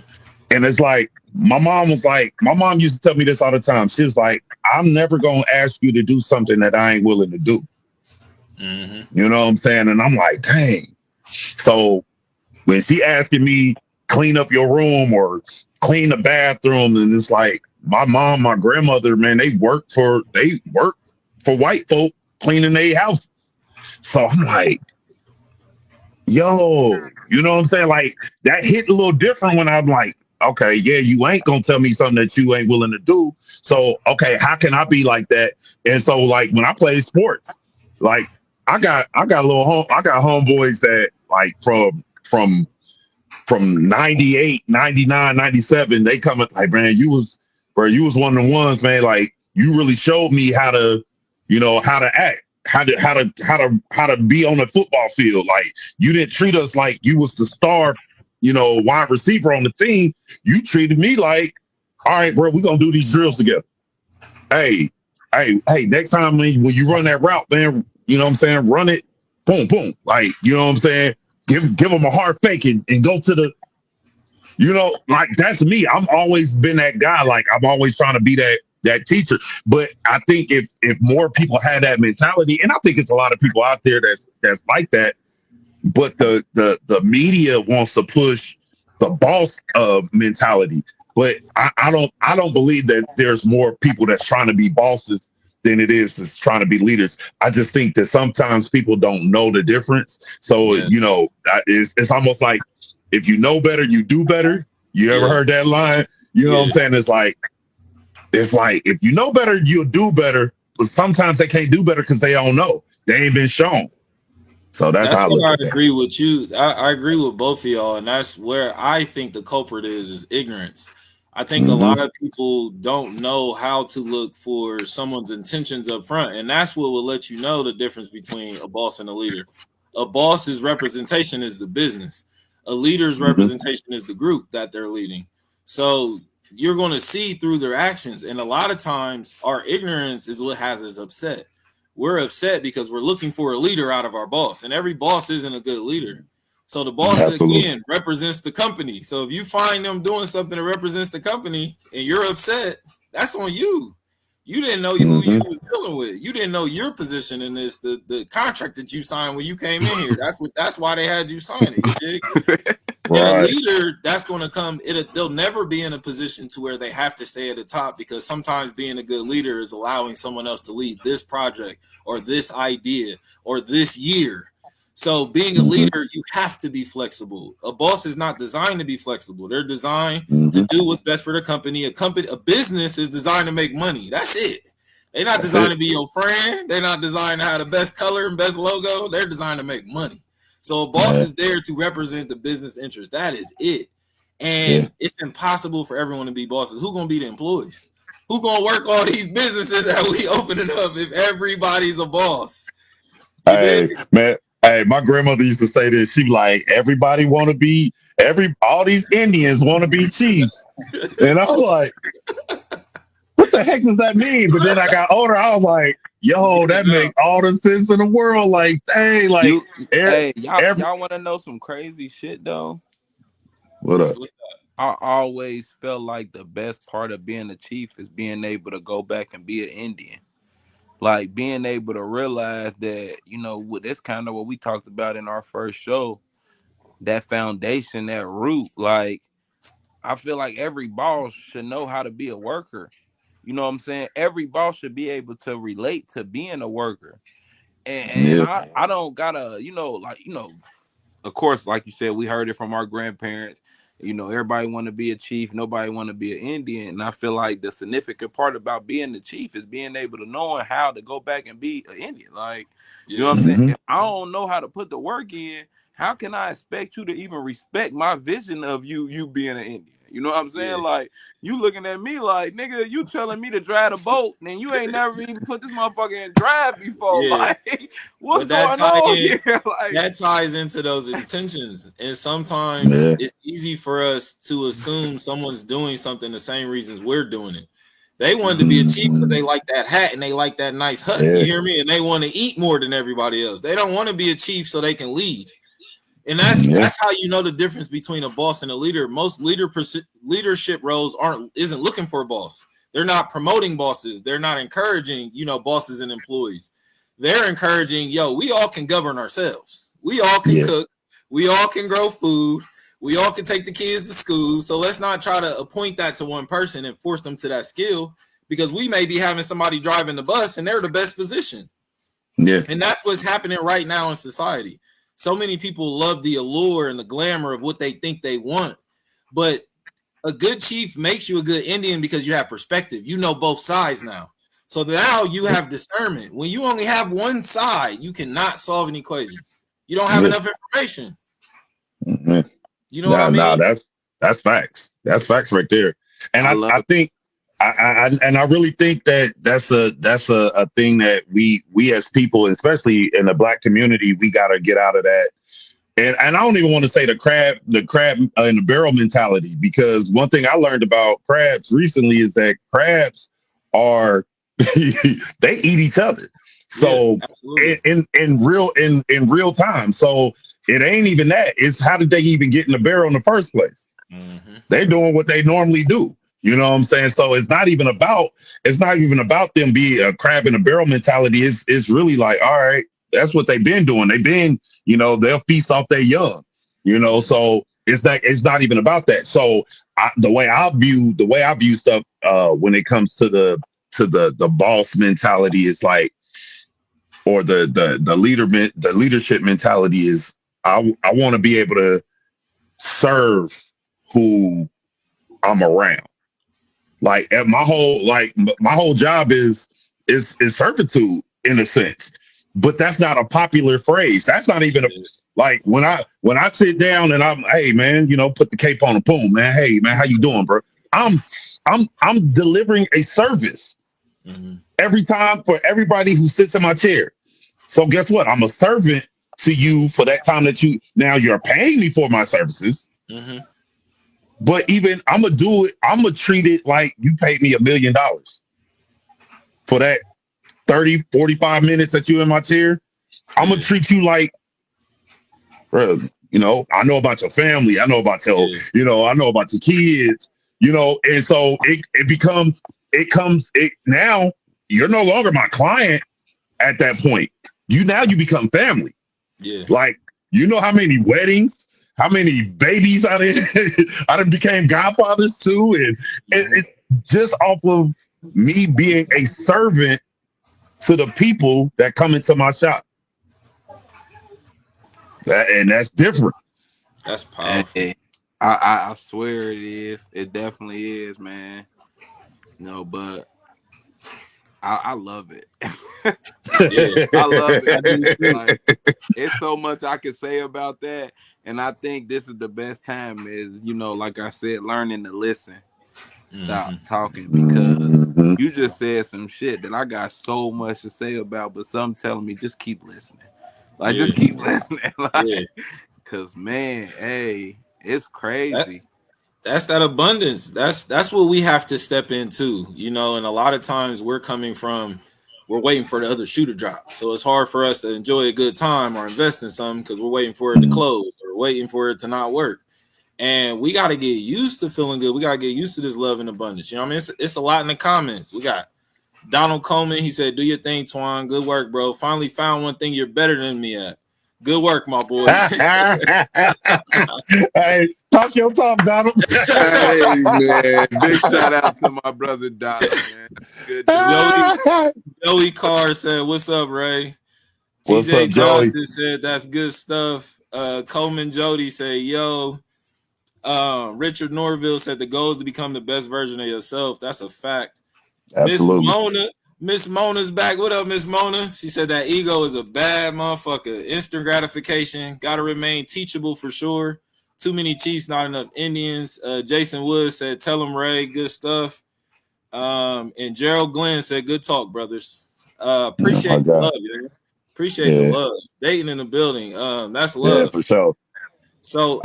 Speaker 3: And it's like, my mom used to tell me this all the time. She was like, I'm never going to ask you to do something that I ain't willing to do.
Speaker 4: Mm-hmm.
Speaker 3: You know what I'm saying? And I'm like, dang. So when she asking me clean up your room or clean the bathroom, and it's like my mom, my grandmother, man, they work for white folk cleaning their houses. So I'm like, yo, you know what I'm saying? Like that hit a little different when I'm like, okay, yeah, you ain't gonna tell me something that you ain't willing to do. So okay, how can I be like that? And so like when I play sports, like I got homeboys that like from 98, 99, 97, they come up like, man, you was one of the ones, man, like you really showed me how to, you know, how to act, how to be on the football field. Like you didn't treat us like you was the star, you know, wide receiver on the team. You treated me like, all right, bro, we're gonna do these drills together. Hey, next time when you run that route, man, you know what I'm saying, run it, boom, boom. Like, you know what I'm saying? Give them a hard fake and go to the, you know, like that's me. I'm always been that guy. Like I'm always trying to be that teacher. But I think if more people had that mentality, and I think it's a lot of people out there that's like that, but the media wants to push the boss mentality. But I don't believe that there's more people that's trying to be bosses than it is trying to be leaders. I just think that sometimes people don't know the difference. So,
Speaker 4: Yeah.
Speaker 3: you know, it's almost like if you know better, you do better. You ever heard that line? You know what I'm saying? It's like if you know better, you'll do better. But sometimes they can't do better because they don't know. They ain't been shown. So that's how I look
Speaker 4: what
Speaker 3: at
Speaker 4: I
Speaker 3: that.
Speaker 4: agree with you. I agree with both of y'all, and that's where I think the culprit is ignorance. I think a lot of people don't know how to look for someone's intentions up front, and that's what will let you know the difference between a boss and a leader. A boss's representation is the business. A leader's representation is the group that they're leading. So you're going to see through their actions, and a lot of times our ignorance is what has us upset. We're upset because we're looking for a leader out of our boss, and every boss isn't a good leader. So the boss,
Speaker 3: Absolutely.
Speaker 4: again, represents the company. So if you find them doing something that represents the company and you're upset, that's on you. You didn't know who you was dealing with. You didn't know your position in this, the contract that you signed when you came in here. That's why they had you sign it. You dig? And a leader, that's going to come. They'll never be in a position to where they have to stay at the top, because sometimes being a good leader is allowing someone else to lead this project or this idea or this year. So being a leader, you have to be flexible. A boss is not designed to be flexible. They're designed to do what's best for the company. A business is designed to make money. That's it. They're not designed to be your friend. They're not designed to have the best color and best logo. They're designed to make money. So a boss is there to represent the business interest. That is it. And it's impossible for everyone to be bosses. Who's going to be the employees? Who's going to work all these businesses that we opening up if everybody's a boss?
Speaker 3: Hey, man. Hey, my grandmother used to say this. She like, everybody want to be, all these Indians want to be chiefs. And I'm like, what the heck does that mean? But then I got older, I was like, yo, that makes all the sense in the world. Like, hey, like,
Speaker 2: y'all want to know some crazy shit though?
Speaker 3: What up?
Speaker 2: I always felt like the best part of being a chief is being able to go back and be an Indian. Like being able to realize that, that's kind of what we talked about in our first show, that foundation, that root. Like, I feel like every boss should know how to be a worker. You know what I'm saying? Every boss should be able to relate to being a worker. And I don't gotta, of course, like you said, we heard it from our grandparents. Everybody want to be a chief. Nobody want to be an Indian. And I feel like the significant part about being the chief is being able to knowing how to go back and be an Indian. Like, you know what I'm saying? If I don't know how to put the work in, how can I expect you to even respect my vision of you being an Indian? You know what I'm saying? Like, you looking at me like, nigga, you telling me to drive the boat, and you ain't never even put this motherfucker in drive before. Like, what's going on here? Like,
Speaker 4: that ties into those intentions. And sometimes it's easy for us to assume someone's doing something the same reasons we're doing it. They wanted to be a chief because they like that hat and they like that nice hut. You hear me? And they want to eat more than everybody else. They don't want to be a chief so they can lead. And that's how you know the difference between a boss and a leader. Most leadership roles isn't looking for a boss. They're not promoting bosses. They're not encouraging, bosses and employees. They're encouraging, we all can govern ourselves. We all can cook. We all can grow food. We all can take the kids to school. So let's not try to appoint that to one person and force them to that skill, because we may be having somebody driving the bus and they're the best physician. Yeah. And that's what's happening right now in society. So many people love the allure and the glamour of what they think they want. But a good chief makes you a good Indian because you have perspective. You know both sides now. So now you have discernment. When you only have one side, you cannot solve an equation. You don't have enough information. You know what I mean?
Speaker 3: That's facts. That's facts right there. And I think I really think that that's a thing that we as people, especially in the Black community, we got to get out of that. And I don't even want to say the crab in the barrel mentality, because one thing I learned about crabs recently is that crabs are they eat each other. So in real time. So it ain't even that. It's how did they even get in the barrel in the first place? They're doing what they normally do. You know what I'm saying? So it's not even about them being a crab in a barrel mentality. It's really like, all right, that's what they've been doing. They've been, they'll feast off their young, so it's not even about that. So the way I view stuff when it comes to the boss mentality is like, or the leadership mentality is, I want to be able to serve who I'm around. Like my whole job is servitude in a sense, but that's not a popular phrase. That's not even like when I sit down and I'm, hey man, put the cape on the boom, man. Hey man, how you doing, bro? I'm delivering a service every time for everybody who sits in my chair. So guess what? I'm a servant to you for that time that you're paying me for my services. But even I'm gonna treat it like you paid me $1 million for that 30, 45 minutes that you in my chair. I'm gonna treat you like, bro, I know about your family. I know about your, I know about your kids, and so now you're no longer my client at that point. You become family. Yeah. Like, how many weddings, how many babies I done became godfathers to, and it just off of me being a servant to the people that come into my shop. That's different.
Speaker 4: That's powerful.
Speaker 2: Hey, I swear it is. It definitely is, man. But I love it. I love it. Like, it's so much I can say about that. And I think this is the best time is, like I said, learning to listen. Stop talking, because you just said some shit that I got so much to say about, but some telling me just keep listening. Like, just keep listening. Like, because, man, hey, it's crazy.
Speaker 4: That's that abundance. That's what we have to step into, you know. And a lot of times we're waiting for the other shoe to drop. So it's hard for us to enjoy a good time or invest in something because we're waiting for it to close or waiting for it to not work. And we got to get used to feeling good. We got to get used to this love and abundance. You know what I mean? It's a lot in the comments. We got Donald Coleman. He said, "Do your thing, Twan. Good work, bro. Finally found one thing you're better than me at. Good work, my boy."
Speaker 3: Hey, talk your talk, Donald.
Speaker 2: Hey man, big shout out to my brother Donald, man. Good dude.
Speaker 4: Joey Carr said, "What's up, Ray?"
Speaker 3: What's
Speaker 4: TJ
Speaker 3: up, Joey?
Speaker 4: Johnson said, "That's good stuff." Coleman Jody said, "Yo." Richard Norville said, "The goal is to become the best version of yourself." That's a fact.
Speaker 3: Absolutely.
Speaker 4: Miss Mona's back. What up, Miss Mona? She said that ego is a bad motherfucker. Instant gratification. Got to remain teachable for sure. Too many Chiefs, not enough Indians. Jason Woods said, "Tell him, Ray, good stuff." And Gerald Glenn said, "Good talk, brothers." Appreciate the love, man. Appreciate the love. Dayton in the building. That's love.
Speaker 3: Yeah, for sure.
Speaker 4: So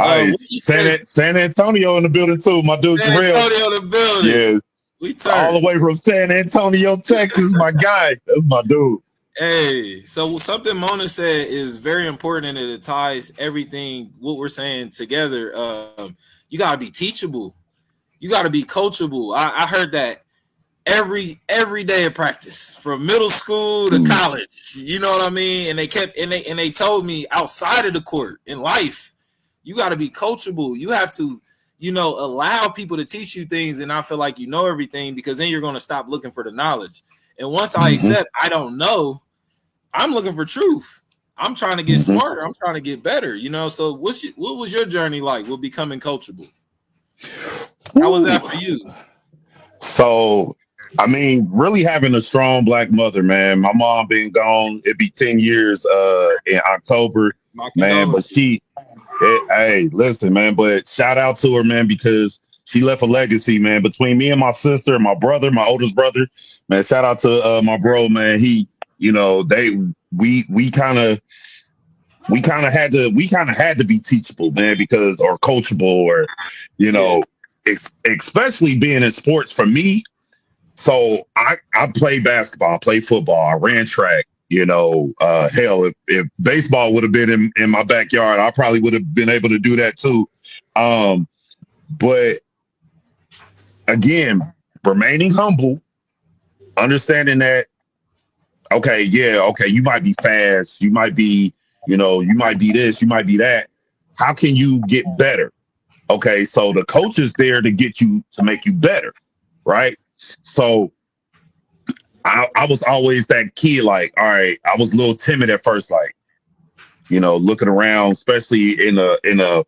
Speaker 3: San Antonio in the building too. My dude
Speaker 4: San Antonio in the building.
Speaker 3: Yeah.
Speaker 4: We turned
Speaker 3: all the way from San Antonio, Texas. My guy. That's my dude.
Speaker 4: Hey, so something Mona said is very important and it ties everything what we're saying together. You gotta be teachable. You gotta be coachable. I heard that every day of practice from middle school to college. You know what I mean? And they told me outside of the court in life, you got to be coachable. You have to, you know, allow people to teach you things and not feel like you know everything, because then you're going to stop looking for the knowledge. And once I accept I don't know, I'm looking for truth. I'm trying to get smarter. I'm trying to get better, you know. So what was your journey like with becoming coachable? How was that for you?
Speaker 3: So, I mean, really having a strong black mother, man. My mom been gone. It'd be 10 years in October, man. But hey, listen, man. But shout out to her, man, because she left a legacy, man. Between me and my sister and my brother, my oldest brother, man. Shout out to my bro, man. He, you know, we kind of had to be teachable, man, because or coachable, or you know, especially being in sports for me. So I played basketball, I played football, I ran track. You know, hell, if baseball would have been in my backyard, I probably would have been able to do that too. But again, remaining humble, understanding that, okay, you might be fast, you might be, you know, you might be this, you might be that. How can you get better? Okay, so the coach is there to make you better, right? So I was always that kid, like, all right, I was a little timid at first, like, you know, looking around, especially in an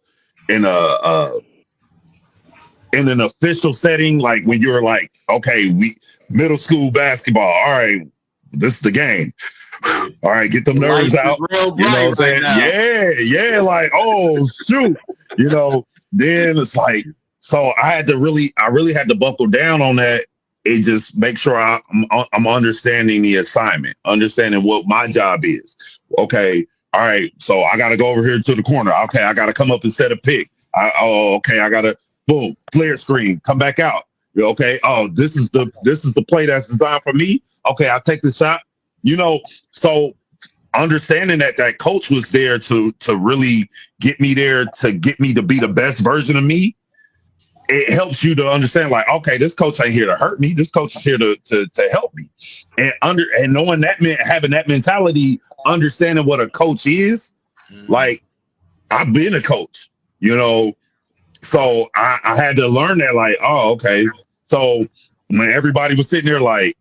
Speaker 3: official setting, like when you're like, okay, middle school basketball, all right, this is the game. All right, get them nerves out. You know what I'm saying? Yeah, like, oh shoot. You know, then it's like, so I really had to buckle down on that. And just make sure I'm understanding the assignment, understanding what my job is. Okay, all right. So I got to go over here to the corner. Okay, I got to come up and set a pick. Okay, I got to boom, flare screen, come back out. Okay, oh, this is the play that's designed for me. Okay, I'll take the shot. You know, so understanding that coach was there to really get me there, to get me to be the best version of me. It helps you to understand, like, okay, this coach ain't here to hurt me. This coach is here to help me. And knowing that, having that mentality, understanding what a coach is, like, I've been a coach, you know, so I had to learn that, like, oh, okay. So when everybody was sitting there like,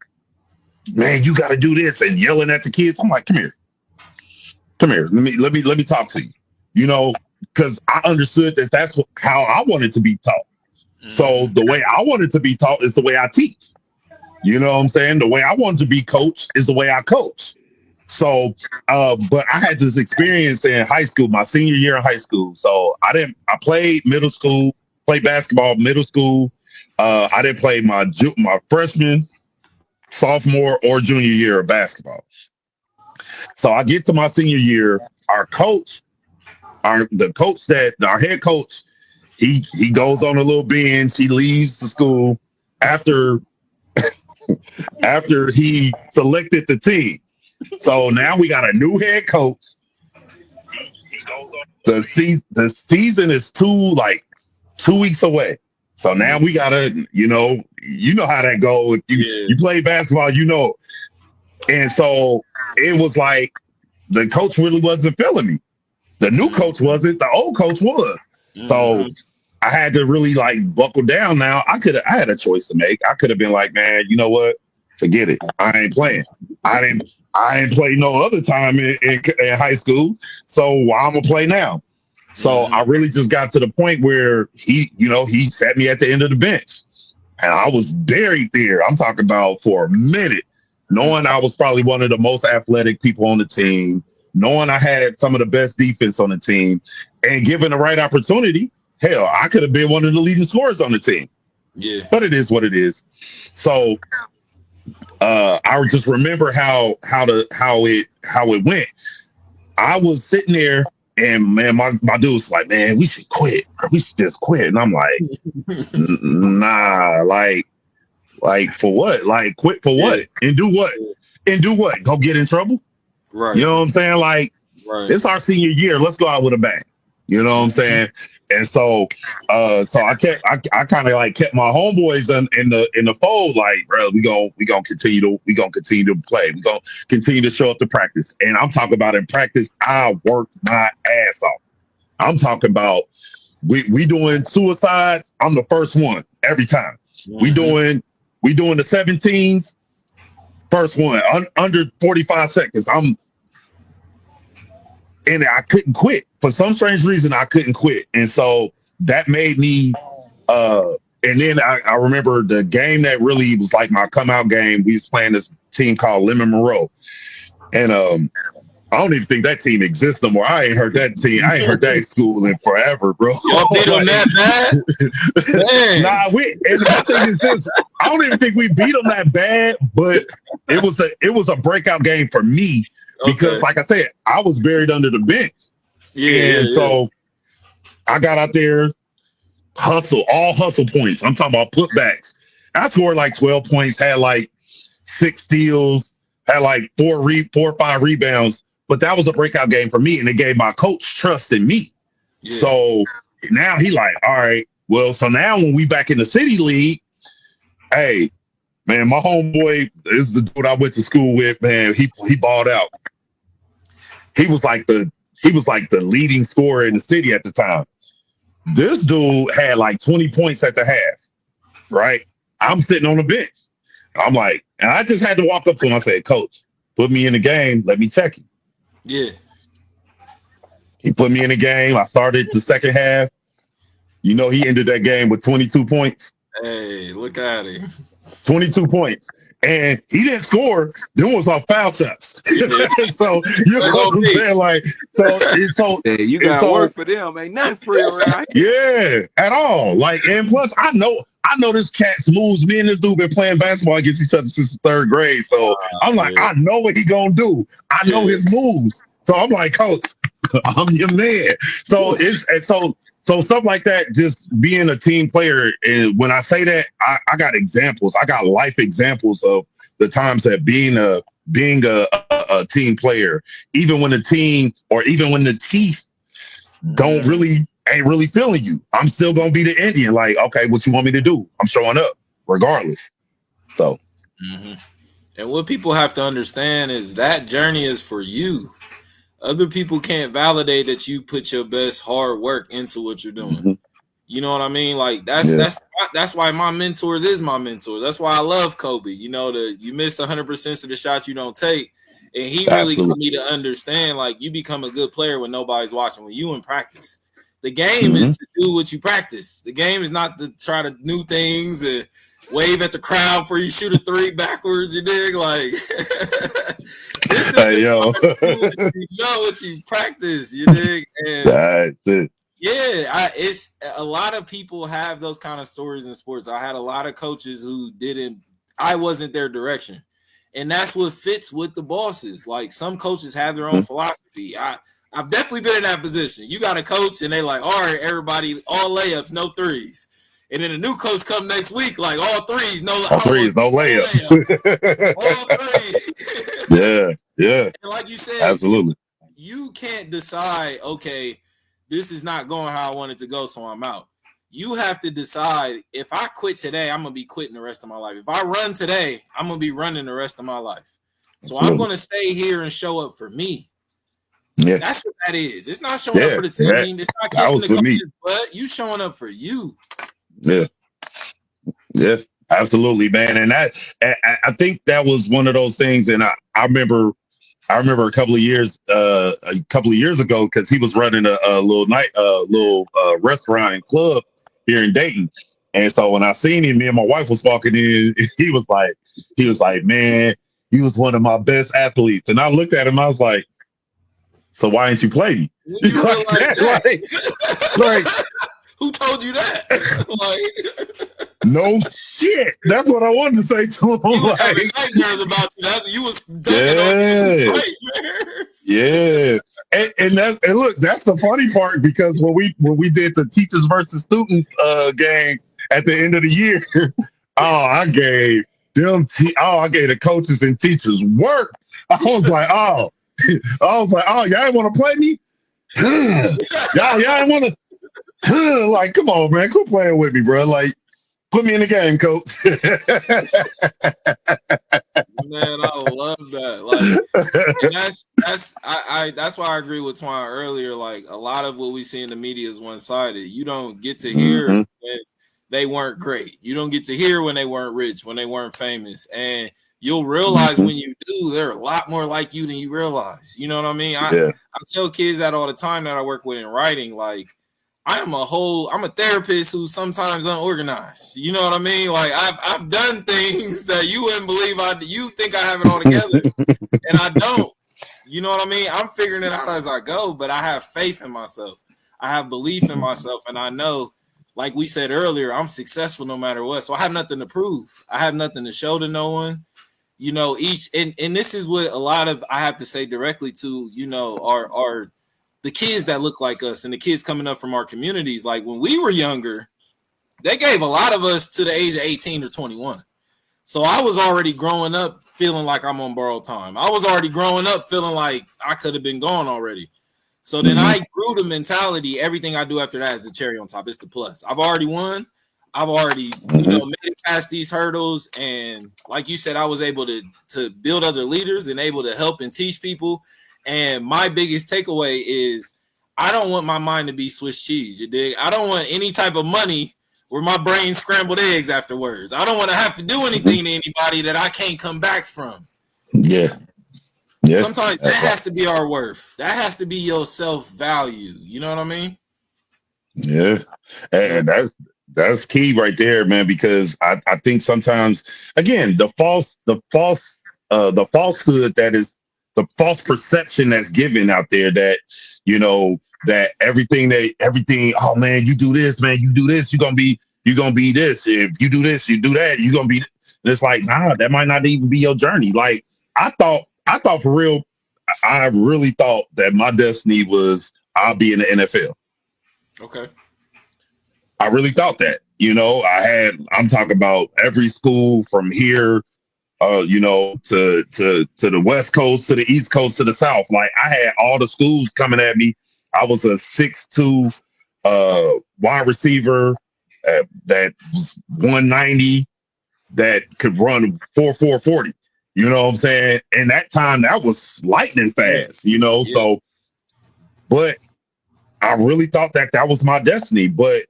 Speaker 3: man, you got to do this, and yelling at the kids, I'm like, come here. Let me talk to you, you know, because I understood that's how I wanted to be taught. So the way I wanted to be taught is the way I teach. You know what I'm saying? The way I wanted to be coached is the way I coach. So, but I had this experience in high school, my senior year in high school. So I played middle school, played basketball middle school. I didn't play my freshman, sophomore, or junior year of basketball. So I get to my senior year, our head coach, he goes on a little binge. He leaves the school after he selected the team. So now we got a new head coach. The season is 2 weeks away. So now we gotta, you know how that goes. If you play basketball, you know. And so it was like the coach really wasn't feeling me. The new coach wasn't. The old coach was. So I had to really like buckle down. Now I had a choice to make. I could have been like, man, you know what? Forget it. I ain't playing. I ain't played no other time in high school. So I'm gonna play now. So I really just got to the point where he sat me at the end of the bench, and I was buried there. I'm talking about for a minute, knowing I was probably one of the most athletic people on the team, knowing I had some of the best defense on the team, and given the right opportunity, hell, I could have been one of the leading scorers on the team.
Speaker 4: Yeah.
Speaker 3: But it is what it is. So I just remember how it went. I was sitting there, and man, my dude was like, man, we should quit. We should just quit. And I'm like, nah, like for what? Like quit for what? And do what? And do what? Go get in trouble?
Speaker 4: Right.
Speaker 3: You know what I'm saying? Like, it's our senior year. Let's go out with a bang. You know what I'm saying? And so I kind of like kept my homeboys in the fold. Like, bro, we gonna continue to play. We gonna continue to show up to practice. And I'm talking about in practice, I worked my ass off. I'm talking about we doing suicide. I'm the first one every time. We doing the 17s. First one under 45 seconds. And I couldn't quit. For some strange reason, I couldn't quit. And so that made me, and then I remember the game that really was like my come out game. We was playing this team called Lemon Monroe. And I don't even think that team exists no more. I ain't heard that team. I ain't heard that school in forever, bro.
Speaker 4: Y'all beat them that bad?
Speaker 3: Nah, and the thing is this, I don't even think we beat them that bad, but it was a breakout game for me. Because, like I said, I was buried under the bench. So I got out there, all hustle points. I'm talking about putbacks. I scored like 12 points, had like 6 steals, had like 4 or 5 rebounds. But that was a breakout game for me, and it gave my coach trust in me. Yeah. So now he like, all right, well, so now when we back in the city league, hey, man, my homeboy is the dude I went to school with, man. He balled out. He was like the leading scorer in the city at the time. This dude had like 20 points at the half, right? I'm sitting on the bench. I'm like, and I just had to walk up to him. I said, Coach, put me in the game. Let me check him.
Speaker 4: Yeah.
Speaker 3: He put me in the game. I started the second half. You know, he ended that game with 22 points.
Speaker 4: Hey, look at him.
Speaker 3: 22 points. And he didn't score. Them was our foul shots. So you know what I'm saying? Like, so
Speaker 2: hey, you got work for them. Ain't nothing free around
Speaker 3: here. Yeah, at all. Like, and plus, I know this cat's moves. Me and this dude been playing basketball against each other since the 3rd grade. So I'm like, I know what he gonna do. I know his moves. So I'm like, Coach, I'm your man. So So stuff like that, just being a team player. And when I say that, I got examples. I got life examples of the times that being a team player, even when the team or even when the chief ain't really feeling you, I'm still gonna be the Indian. Like, okay, what you want me to do? I'm showing up regardless. So,
Speaker 4: and what people have to understand is that journey is for you. Other people can't validate that you put your best hard work into what you're doing. You know what I mean? Like that's why my mentors is my mentors. That's why I love Kobe. You know, you miss 100% of the shots you don't take, and he really got me to understand. Like, you become a good player when nobody's watching. When you in practice, the game is to do what you practice. The game is not to try to new things and wave at the crowd before you shoot a 3 backwards. You dig? Like.
Speaker 3: Hey, yo.
Speaker 4: You know what you practice, you dig? And
Speaker 3: that's it.
Speaker 4: Yeah, it's a lot of people have those kind of stories in sports. I had a lot of coaches who I wasn't their direction. And that's what fits with the bosses. Like, some coaches have their own philosophy. I've definitely been in that position. You got a coach, and they like, all right, everybody, all layups, no threes. And then a new coach come next week, like all threes, no
Speaker 3: layups.
Speaker 4: All threes.
Speaker 3: Yeah.
Speaker 4: And like you said,
Speaker 3: absolutely.
Speaker 4: You can't decide, okay, this is not going how I want it to go, so I'm out. You have to decide, if I quit today, I'm going to be quitting the rest of my life. If I run today, I'm going to be running the rest of my life. So I'm going to stay here and show up for me.
Speaker 3: Yeah.
Speaker 4: That's what that is. It's not showing up for the team. It's not kissing the coach's butt. You showing up for you.
Speaker 3: Yeah, absolutely, man. And I think that was one of those things. And I remember a couple of years ago, because he was running a little restaurant and club here in Dayton. And so when I seen him, me and my wife was walking in, he was like, man, he was one of my best athletes. And I looked at him, I was like, so why didn't you play me? Like,
Speaker 4: who told you that?
Speaker 3: No shit. That's what I wanted to say to him.
Speaker 4: You was having nightmares about you. You was
Speaker 3: Yeah. And look, that's the funny part, because when we did the teachers versus students game at the end of the year, I gave the coaches and teachers work. I was like, y'all ain't want to play me? y'all ain't want to? Like, come on, man, quit playing with me, bro. Like, put me in the game, coach.
Speaker 4: Man, I love that. Like, and that's why I agree with Twan earlier. Like, a lot of what we see in the media is one-sided. You don't get to hear when they weren't great. You don't get to hear when they weren't rich, when they weren't famous. And you'll realize when you do, they're a lot more like you than you realize. You know what I mean? I tell kids that all the time that I work with in writing, like, I'm a therapist who's sometimes unorganized. You know what I mean? Like, I've done things that you wouldn't believe you think I have it all together, and I don't. You know what I mean? I'm figuring it out as I go, but I have faith in myself. I have belief in myself, and I know, like we said earlier, I'm successful no matter what. So I have nothing to prove. I have nothing to show to no one. You know, and this is what a lot of, I have to say directly to, you know, our the kids that look like us and the kids coming up from our communities. Like, when we were younger, they gave a lot of us to the age of 18 or 21. So I was already growing up feeling like I'm on borrowed time. I was already growing up feeling like I could have been gone already. So then I grew the mentality. Everything I do after that is the cherry on top. It's the plus. I've already won. I've already made it past these hurdles. And like you said, I was able to build other leaders and able to help and teach people. And my biggest takeaway is, I don't want my mind to be Swiss cheese. You dig? I don't want any type of money where my brain's scrambled eggs afterwards. I don't want to have to do anything to anybody that I can't come back from.
Speaker 3: Yeah.
Speaker 4: Sometimes that has to be our worth. That has to be your self-value. You know what I mean?
Speaker 3: Yeah. And that's key right there, man, because I think sometimes, again, the falsehood that is, the false perception that's given out there, that, you know, that everything, oh man, you do this, man, you do this, you're gonna be this. If you do this, you do that, you're gonna be. And it's like, nah, that might not even be your journey. Like, I thought for real, I really thought that my destiny was I'll be in the NFL.
Speaker 4: Okay.
Speaker 3: I really thought that. You know, I'm talking about every school from here, you know, to the West Coast, to the East Coast, to the South. Like, I had all the schools coming at me. I was a 6'2" wide receiver that was 190, that could run 4.40. You know what I'm saying? And that time, that was lightning fast, you know? Yeah. So, but I really thought that was my destiny. But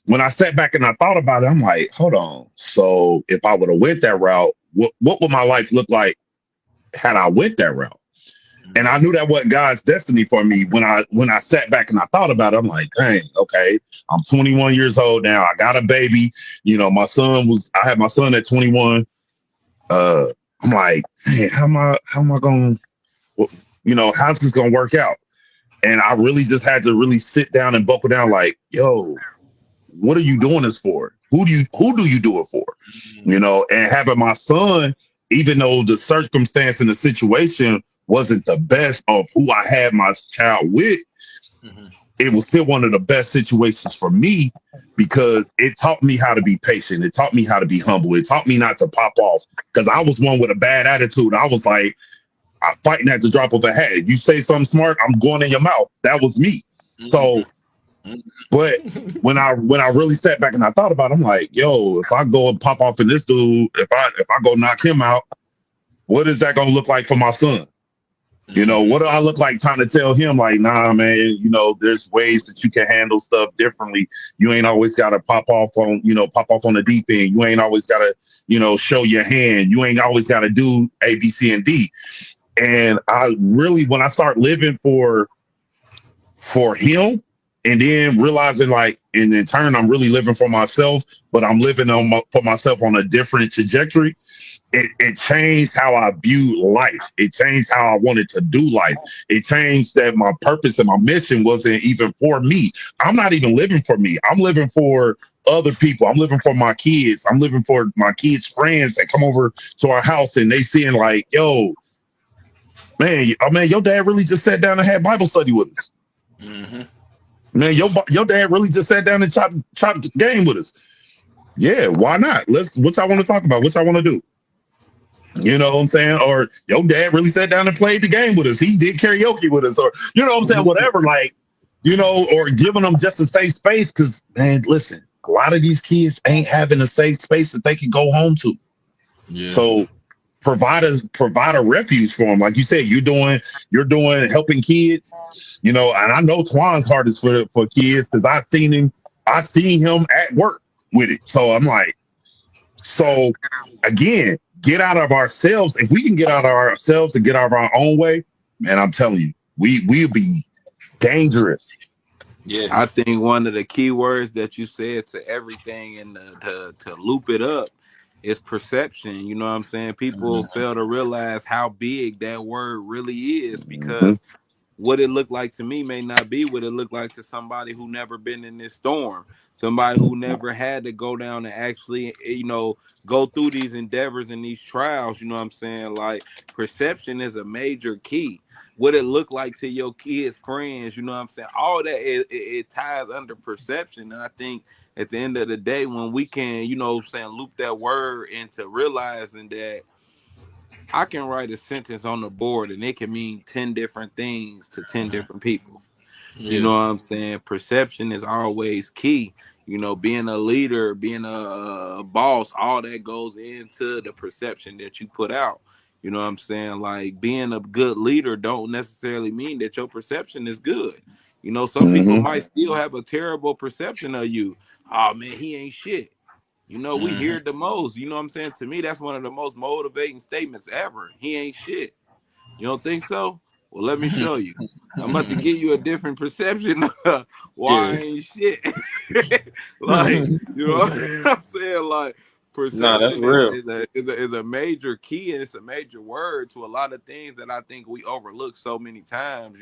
Speaker 3: when I sat back and I thought about it, I'm like, hold on. So if I would have went that route, what would my life look like had I went that route? And I knew that wasn't God's destiny for me. When I sat back and I thought about it, I'm like, dang, okay, I'm 21 years old now. I got a baby. You know, I had my son at 21. I'm like, hey, how am I going to, you know, how's this going to work out? And I really just had to really sit down and buckle down, like, yo, what are you doing this for? Who do you do it for? You know, and having my son, even though the circumstance and the situation wasn't the best of who I had my child with,
Speaker 4: Mhm.
Speaker 3: it was still one of the best situations for me because it taught me how to be patient. It taught me how to be humble. It taught me not to pop off because I was one with a bad attitude. I was like, I'm fighting at the drop of a hat. You say something smart, I'm going in your mouth. That was me. So, but when I really sat back and I thought about it, I'm like, yo, if I go and pop off in this dude, if I go knock him out, what is that gonna look like for my son? What do I look like trying to tell him, like, nah, man, there's ways that you can handle stuff differently. You ain't always got to pop off on the deep end. You ain't always got to, show your hand. You ain't always got to do A, B, C, and D. And I really, when I start living for him, and then realizing, like, and in turn, I'm really living for myself, but I'm living for myself on a different trajectory. It changed how I viewed life. It changed how I wanted to do life. It changed that my purpose and my mission wasn't even for me. I'm not even living for me. I'm living for other people. I'm living for my kids. I'm living for my kids' friends that come over to our house and they seeing like, yo, man, your dad really just sat down and had Bible study with us.
Speaker 4: Mm-hmm.
Speaker 3: Man, your dad really just sat down and chopped the game with us. Yeah, why not? What y'all want to talk about? What y'all want to do? You know what I'm saying? Or your dad really sat down and played the game with us. He did karaoke with us, or you know what I'm saying? Whatever, like, or giving them just a safe space. Cause man, listen, a lot of these kids ain't having a safe space that they can go home to.
Speaker 4: Yeah.
Speaker 3: So provide a refuge for them. Like you said, you're doing helping kids, and I know Twan's heart is for kids because I seen him at work with it. So I'm like, so again, get out of ourselves. If we can get out of ourselves and get out of our own way, man, I'm telling you, we'll be dangerous.
Speaker 4: Yeah.
Speaker 2: I think one of the key words that you said to everything and to loop it up is perception. You know what I'm saying? People fail to realize how big that word really is
Speaker 3: Mm-hmm.
Speaker 2: because what it looked like to me may not be what it looked like to somebody who never been in this storm, somebody who never had to go down and actually, go through these endeavors and these trials. You know what I'm saying? Like, perception is a major key. What it look like to your kids, friends, you know what I'm saying? All that it ties under perception. And I think at the end of the day, when we can, loop that word into realizing that I can write a sentence on the board and it can mean 10 different things to 10 different people. You
Speaker 4: Yeah.
Speaker 2: know what I'm saying? Perception is always key. Being a leader, being a boss, all that goes into the perception that you put out. You know what I'm saying? Like, being a good leader don't necessarily mean that your perception is good. Some people
Speaker 3: Mm-hmm.
Speaker 2: might still have a terrible perception of you. Oh man, he ain't shit. We hear
Speaker 4: Mm-hmm.
Speaker 2: it the most. You know what I'm saying? To me, that's one of the most motivating statements ever. He ain't shit. You don't think so? Well, let me show you. I'm about to give you a different perception of why I
Speaker 4: Yeah.
Speaker 2: ain't shit. Like, you know what I'm saying? Like,
Speaker 4: Nah, that's
Speaker 2: perception is,
Speaker 4: real.
Speaker 2: is, a, is, a, is a major key and it's a major word to a lot of things that I think we overlook so many times.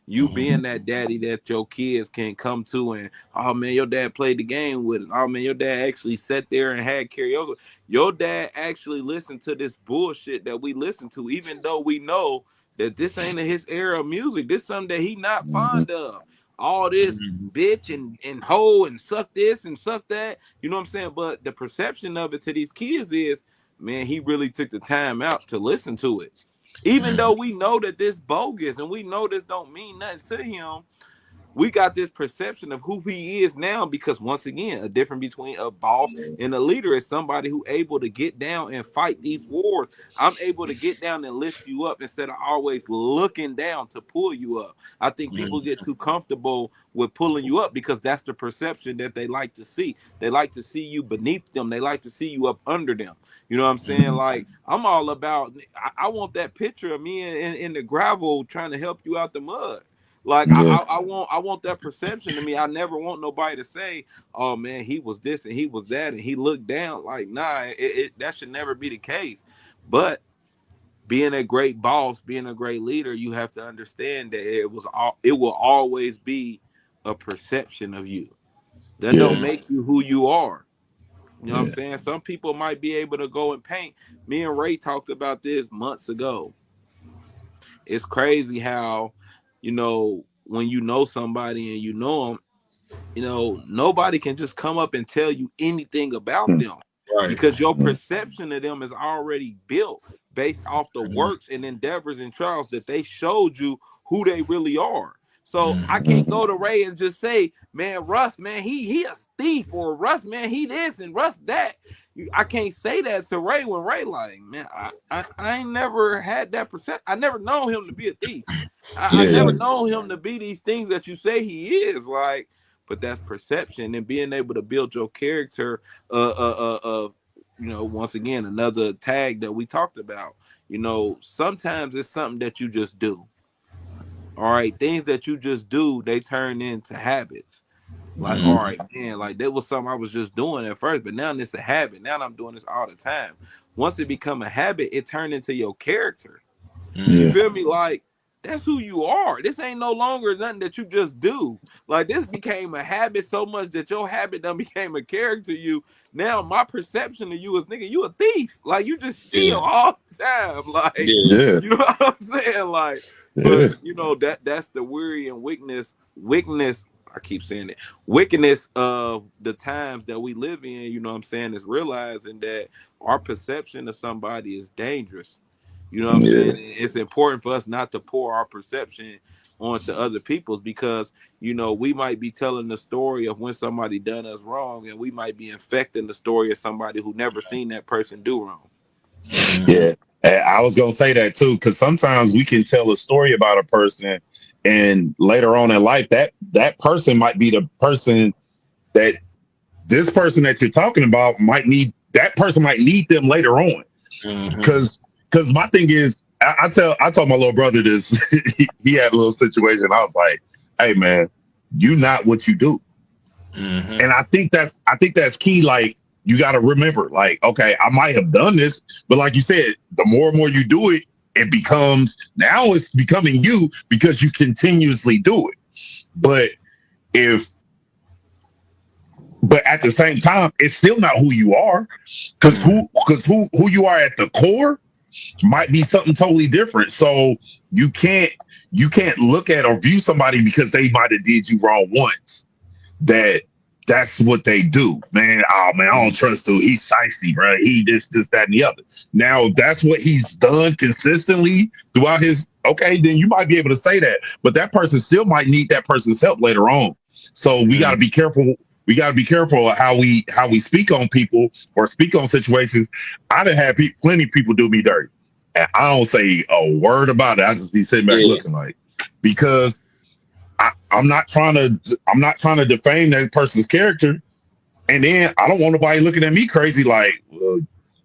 Speaker 2: You being that daddy that your kids can come to and, oh man, your dad played the game with it. Oh man, your dad actually sat there and had karaoke. Your dad actually listened to this bullshit that we listen to, even though we know that this ain't his era of music. This is something that he not
Speaker 3: Mm-hmm.
Speaker 2: fond of. All this bitch and hoe and suck this and suck that. You know what I'm saying? But the perception of it to these kids is, man, he really took the time out to listen to it. Even though we know that this bogus and we know this don't mean nothing to him, we got this perception of who he is now because, once again, a difference between a boss and a leader is somebody who able to get down and fight these wars. I'm able to get down and lift you up instead of always looking down to pull you up. I think people get too comfortable with pulling you up because that's the perception that they like to see. They like to see you beneath them. They like to see you up under them. You know what I'm saying? Like, I'm all about, I want that picture of me in the gravel trying to help you out the mud. Like,
Speaker 3: Yeah.
Speaker 2: I want that perception to me. I never want nobody to say, "Oh man, he was this and he was that and he looked down." Like, nah, that should never be the case. But being a great boss, being a great leader, you have to understand that it will always be a perception of you. That
Speaker 3: Yeah.
Speaker 2: don't make you who you are. You know what I'm
Speaker 3: Yeah.
Speaker 2: saying? Some people might be able to go and paint. Me and Ray talked about this months ago. it's crazy how, you know, when you know somebody and you know them, you know, nobody can just come up and tell you anything about
Speaker 3: Mm,
Speaker 2: them
Speaker 4: Right.
Speaker 2: because your
Speaker 3: mm,
Speaker 2: perception of them is already built based off the
Speaker 4: Mhm.
Speaker 2: works and endeavors and trials that they showed you who they really are. So I
Speaker 4: Mhm.
Speaker 2: can't
Speaker 3: mm.
Speaker 2: go to Ray and just say, man, Russ, man, he a thief, or Russ, man, he this and Russ that. I can't say that to Ray when Ray like, man, I ain't never had that perception. I never known him to be a thief. I
Speaker 3: Yeah,
Speaker 2: never
Speaker 3: yeah,
Speaker 2: known him to be these things that you say he is. Like, but that's perception and being able to build your character. You know, once again, another tag that we talked about. You know, sometimes it's something that you just do. All right, things that you just do, they turn into habits. Like,
Speaker 3: hmm
Speaker 2: all right, man, like that was something I was just doing at first, but now it's a habit. Now I'm doing this all the time. Once it become a habit, it turned into your character. You
Speaker 3: yeah,
Speaker 4: Mhm.
Speaker 2: feel me? Like that's who you are. This ain't no longer nothing that you just do. Like this became a habit so much that your habit done became a character to you. Now my perception of you is nigga, you a thief. Like you just steal
Speaker 4: Yeah.
Speaker 2: all the time. Like
Speaker 4: Yeah.
Speaker 3: yeah,
Speaker 2: you know what I'm saying? Like,
Speaker 3: yeah,
Speaker 2: but you know that's the weary and weakness. I keep saying it. Wickedness of the times that we live in. You know what I'm saying? Is realizing that our perception of somebody is dangerous. You know what I'm
Speaker 3: yeah,
Speaker 2: saying? It's important for us not to pour our perception onto other people's because you know we might be telling the story of when somebody done us wrong, and we might be infecting the story of somebody who never seen that person do wrong.
Speaker 4: Mhm.
Speaker 3: yeah. And I was gonna say that too, because sometimes we can tell a story about a person, and later on in life, that person might be the person that this person that you're talking about might need. That person might need them later on.
Speaker 4: Mhm.
Speaker 3: Because my thing is, I told my little brother this. He had a little situation. I was like, hey man, you not what you do.
Speaker 4: Mhm.
Speaker 3: And I think that's key. Like you got to remember, like, okay, I might have done this, but like you said, the more and more you do it, it becomes now it's becoming you because you continuously do it. But if but at the same time, it's still not who you are. Because
Speaker 4: Mhm.
Speaker 3: who you are at the core might be something totally different. So you can't you can't look at or view somebody because they might have did you wrong once. That's what they do, man. Oh man, I don't trust dude. He's shiesty, bro. He this, that, and the other. Now if that's what he's done consistently throughout his okay, then you might be able to say that. But that person still might need that person's help later on. So we gotta
Speaker 4: Mhm.
Speaker 3: be careful. We gotta be careful of how we speak on people or speak on situations. I done had plenty of people do me dirty. And I don't say a word about it. I just be sitting back
Speaker 4: Yeah.
Speaker 3: looking like because I'm not trying to defame that person's character, and then I don't want nobody looking at me crazy like, well,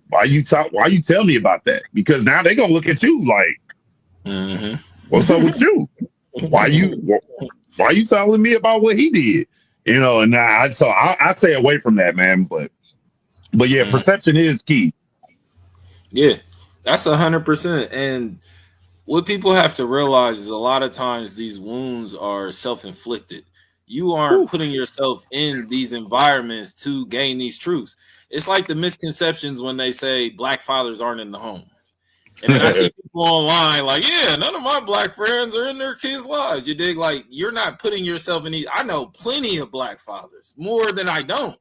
Speaker 3: why you tell me about that? Because now they gonna look at you like,
Speaker 4: Mhm.
Speaker 3: what's up with you? Why you why you telling me about what he did? And now I stay away from that, man. But yeah,
Speaker 4: Mhm.
Speaker 3: perception is key.
Speaker 4: Yeah. That's 100%. And what people have to realize is a lot of times these wounds are self-inflicted. You aren't
Speaker 2: Whew.
Speaker 4: putting yourself in these environments to gain these truths. It's like the misconceptions when they say black fathers aren't in the home. And then I see people online like, yeah, none of my black friends are in their kids' lives. You dig? Like, you're not putting yourself in these. I know plenty of black fathers, more than I don't,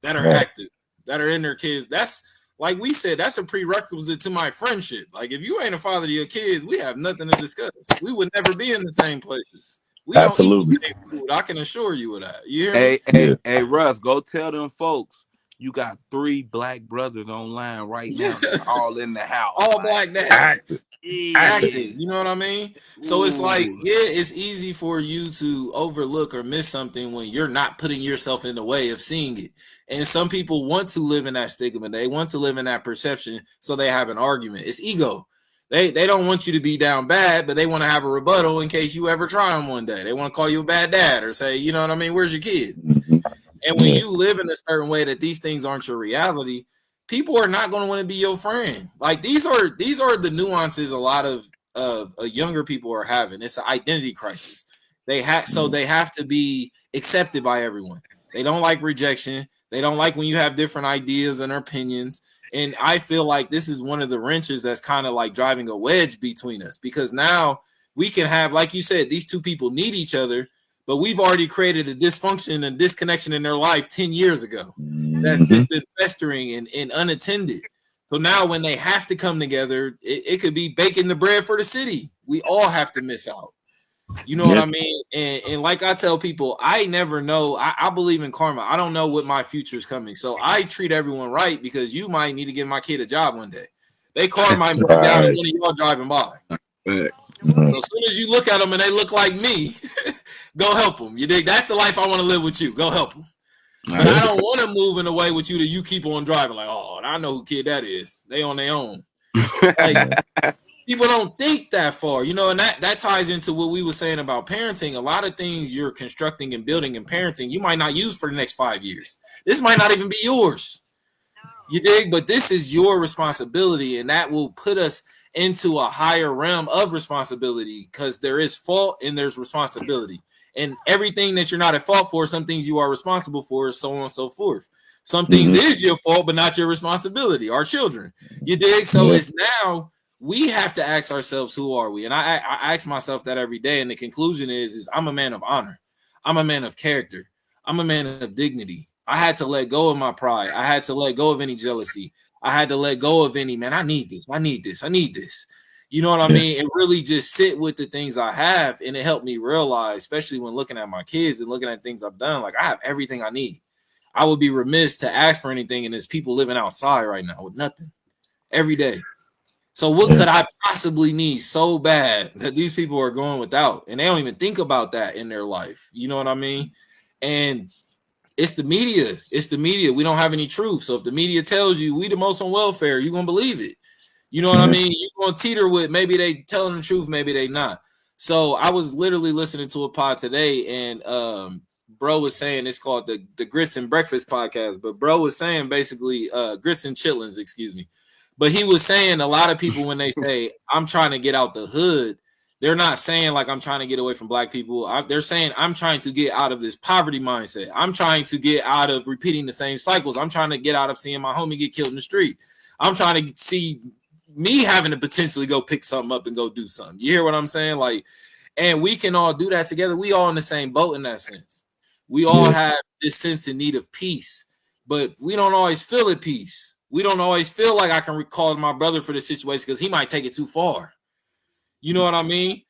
Speaker 4: that are
Speaker 3: Right.
Speaker 4: active, that are in their kids. That's like we said, that's a prerequisite to my friendship. Like, if you ain't a father to your kids, we have nothing to discuss. We would never be in the same places. We don't eat the
Speaker 3: Absolutely.
Speaker 4: same food. I can assure you of that. You hear me?
Speaker 2: Hey,
Speaker 3: Yeah.
Speaker 2: Russ, go tell them folks you got 3 black brothers online right now that's all in the house.
Speaker 4: All
Speaker 2: Like,
Speaker 4: black
Speaker 3: Active.
Speaker 4: dads.
Speaker 3: Active.
Speaker 4: Active.
Speaker 2: yeah.
Speaker 4: You know what I mean? So it's like,
Speaker 2: Ooh.
Speaker 4: yeah, it's easy for you to overlook or miss something when you're not putting yourself in the way of seeing it. And some people want to live in that stigma. They want to live in that perception, so they have an argument. It's ego. They don't want you to be down bad, but they want to have a rebuttal in case you ever try them one day. They want to call you a bad dad or say, you know what I mean? Where's your kids?
Speaker 3: Mhm.
Speaker 4: And when
Speaker 3: Yeah.
Speaker 4: you live in a certain way that these things aren't your reality, people are not going to want to be your friend. Like these are the nuances a lot of younger people are having. It's an identity crisis. They have to be accepted by everyone. They don't like rejection. They don't like when you have different ideas and opinions. And I feel like this is one of the wrenches that's kind of like driving a wedge between us, because now we can have, like you said, these two people need each other, but we've already created a dysfunction and disconnection in their life 10 years ago that's just been festering and unattended. So now when they have to come together, it could be baking the bread for the city. We all have to miss out. You know what I mean? And like I tell people, I never know. I believe in karma. I don't know what my future is coming. So I treat everyone right, because you might need to give my kid a job one day. They car might break down and one of y'all driving by. So as soon as you look at them and they look like me, go help them. You dig? That's the life I want to live with you. Go help them. But I don't want to move in a way with you that you keep on driving like, oh, I know who kid that is. They on their own. Like, people don't think that far, you know, and that ties into what we were saying about parenting. A lot of things you're constructing and building in parenting, you might not use for the next 5 years. This might not even be yours. You dig? But this is your responsibility, and that will put us into a higher realm of responsibility, because there is fault and there's responsibility. And everything that you're not at fault for, some things you are responsible for, so on and so forth. Some things is your fault, but not your responsibility. Our children, you dig? So it's now we have to ask ourselves, who are we? And I ask myself that every day. And the conclusion is I'm a man of honor. I'm a man of character. I'm a man of dignity. I had to let go of my pride. I had to let go of any jealousy. I had to let go of any, man, I need this. I need this. I need this. You know what I mean? And really just sit with the things I have. And it helped me realize, especially when looking at my kids and looking at things I've done, like I have everything I need. I would be remiss to ask for anything. And there's people living outside right now with nothing every day. So what could I possibly need so bad that these people are going without? And they don't even think about that in their life. You know what I mean? And it's the media. It's the media. We don't have any truth. So if the media tells you we the most on welfare, you're going to believe it. You know what I mean? You're going to teeter with maybe they telling the truth, maybe they not. So I was literally listening to a pod today, and bro was saying, it's called the Grits and Breakfast podcast, but bro was saying basically grits and chitlins, excuse me. But he was saying a lot of people, when they say I'm trying to get out the hood, they're not saying like I'm trying to get away from black people. They're saying I'm trying to get out of this poverty mindset. I'm trying to get out of repeating the same cycles. I'm trying to get out of seeing my homie get killed in the street. I'm trying to see me having to potentially go pick something up and go do something. You hear what I'm saying? Like, and we can all do that together. We all in the same boat in that sense. We all have this sense in need of peace, but we don't always feel at peace. We don't always feel like I can recall my brother for this situation because he might take it too far. You know what I mean?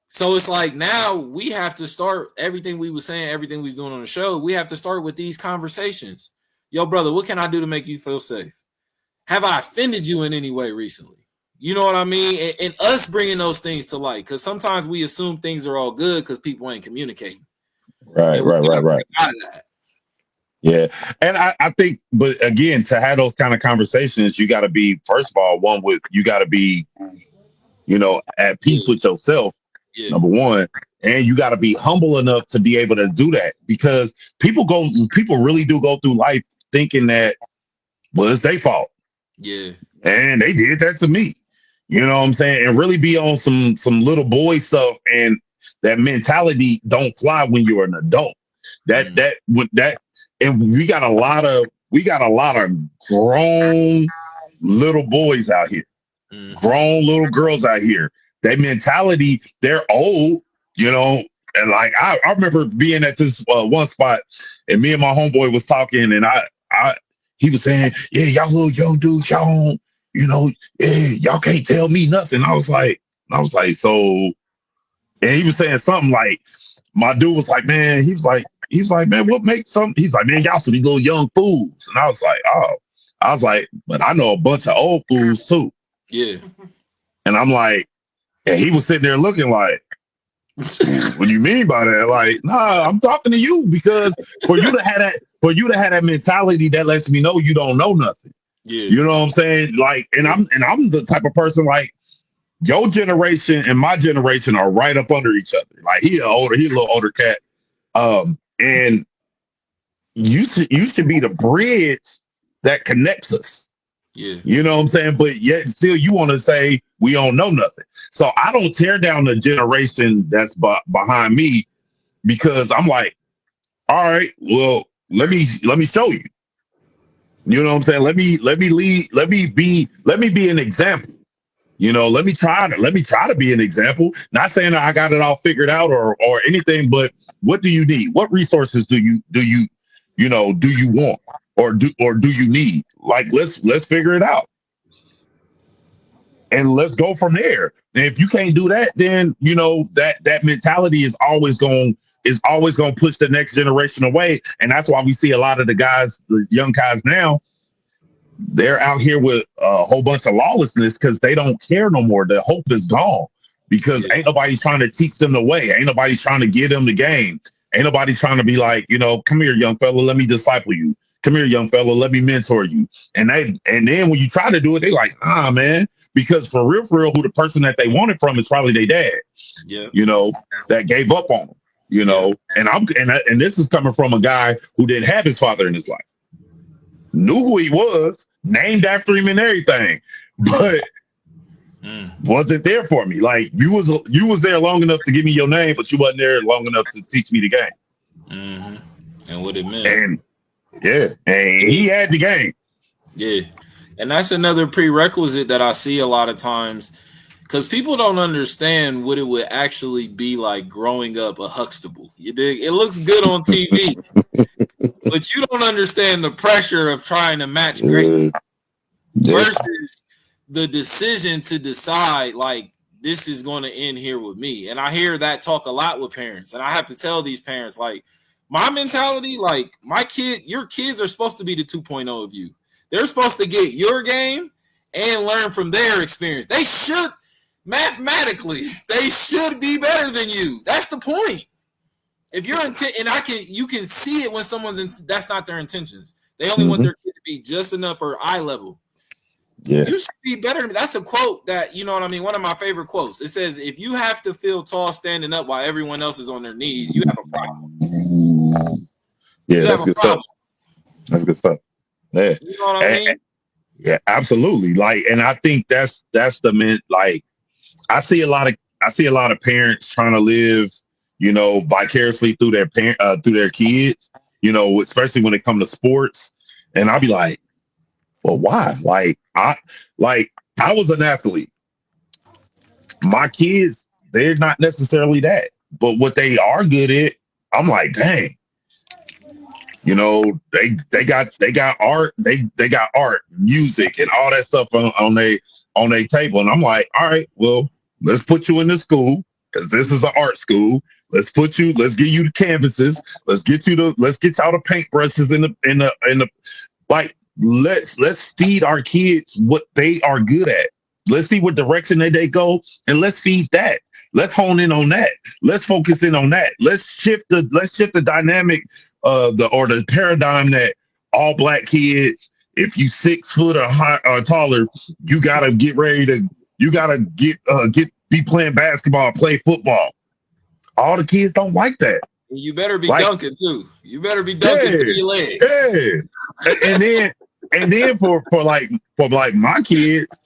Speaker 4: So it's like now we have to start everything we were saying, everything we was doing on the show. We have to start with these conversations. Yo, brother, what can I do to make you feel safe? Have I offended you in any way recently? You know what I mean? And us bringing those things to light, because sometimes we assume things are all good because people ain't communicating.
Speaker 3: Right. Yeah. And I think, but again, to have those kind of conversations, you got to be, first of all, you got to be, you know, at peace with yourself, number one. And you got to be humble enough to be able to do that, because people really do go through life thinking that, well, it's their fault.
Speaker 4: Yeah.
Speaker 3: And they did that to me. You know what I'm saying? And really be on some little boy stuff, and that mentality don't fly when you're an adult. And we got a lot of grown little boys out here, grown little girls out here. That mentality, they're old, you know. And like I remember being at this one spot, and me and my homeboy was talking, and he was saying, yeah, y'all little young dudes, y'all don't, you know, yeah, y'all can't tell me nothing. I was like, so, and he was saying something like, my dude was like, man, he was like, man, what makes something? He's like, man, y'all some little young fools. And I was like, but I know a bunch of old fools too.
Speaker 4: Yeah.
Speaker 3: And I'm like, and he was sitting there looking like, what do you mean by that? Like, nah, I'm talking to you, because for you to have that mentality, that lets me know you don't know nothing.
Speaker 4: Yeah.
Speaker 3: You know what I'm saying? Like, and I'm the type of person, like, your generation and my generation are right up under each other. Like, he a little older cat. And you should be the bridge that connects us.
Speaker 4: Yeah.
Speaker 3: You know what I'm saying? But yet still you want to say we don't know nothing. So I don't tear down the generation that's behind me, because I'm like, all right, well, let me show you. You know what I'm saying? Let me lead. Let me be an example. Let me try to be an example. Not saying that I got it all figured out or anything, but what do you need? What resources do you want or do you need? Like let's figure it out and let's go from there. And if you can't do that, then that mentality is always going to push the next generation away. And that's why we see a lot of the young guys now, they're out here with a whole bunch of lawlessness because they don't care no more. The hope is gone because ain't nobody trying to teach them the way. Ain't nobody trying to give them the game. Ain't nobody trying to be like, come here, young fella, let me disciple you. Come here, young fella, let me mentor you. And then when you try to do it, they like, man, because for real, who the person that they wanted from is probably their dad.
Speaker 4: Yeah.
Speaker 3: That gave up on them. And this is coming from a guy who didn't have his father in his life. Knew who he was, named after him and everything, but wasn't there for me. Like you was there long enough to give me your name, but you wasn't there long enough to teach me the game.
Speaker 4: Mm-hmm. And what it meant.
Speaker 3: And he had the game.
Speaker 4: Yeah, and that's another prerequisite that I see a lot of times because people don't understand what it would actually be like growing up a Huxtable. You dig? It looks good on TV. But you don't understand the pressure of trying to match greatness versus the decision to decide, like, this is going to end here with me. And I hear that talk a lot with parents. And I have to tell these parents, like, my mentality, like, your kids are supposed to be the 2.0 of you. They're supposed to get your game and learn from their experience. They should, mathematically, they should be better than you. That's the point. If you're intent, and you can see it when that's not their intentions. They only want their kid to be just enough for eye level.
Speaker 3: Yeah.
Speaker 4: You should be better than me. That's a quote that, you know what I mean? One of my favorite quotes. It says, if you have to feel tall standing up while everyone else is on their knees, you have a problem.
Speaker 3: Yeah, that's good stuff. That's good stuff. Yeah.
Speaker 4: You know what I mean?
Speaker 3: Yeah, absolutely. Like, and I think that's the like, I see a lot of parents trying to live, vicariously through their kids, especially when it comes to sports. And I'll be like, well, why? Like I was an athlete. My kids, they're not necessarily that, but what they are good at, I'm like, dang, they got art, they got art, music, and all that stuff on their table. And I'm like, all right, well, let's put you in this school because this is an art school. Let's give you the canvases. Let's get y'all the paintbrushes in the like. Let's feed our kids what they are good at. Let's see what direction they go, and let's feed that. Let's hone in on that. Let's focus in on that. Let's shift the dynamic, the paradigm that all black kids, if you 6 foot or taller, you gotta get ready to. You gotta be playing basketball, play football. All the kids don't like that.
Speaker 4: You better be dunking too. You better be dunking through your legs.
Speaker 3: Yeah. And then for my kids,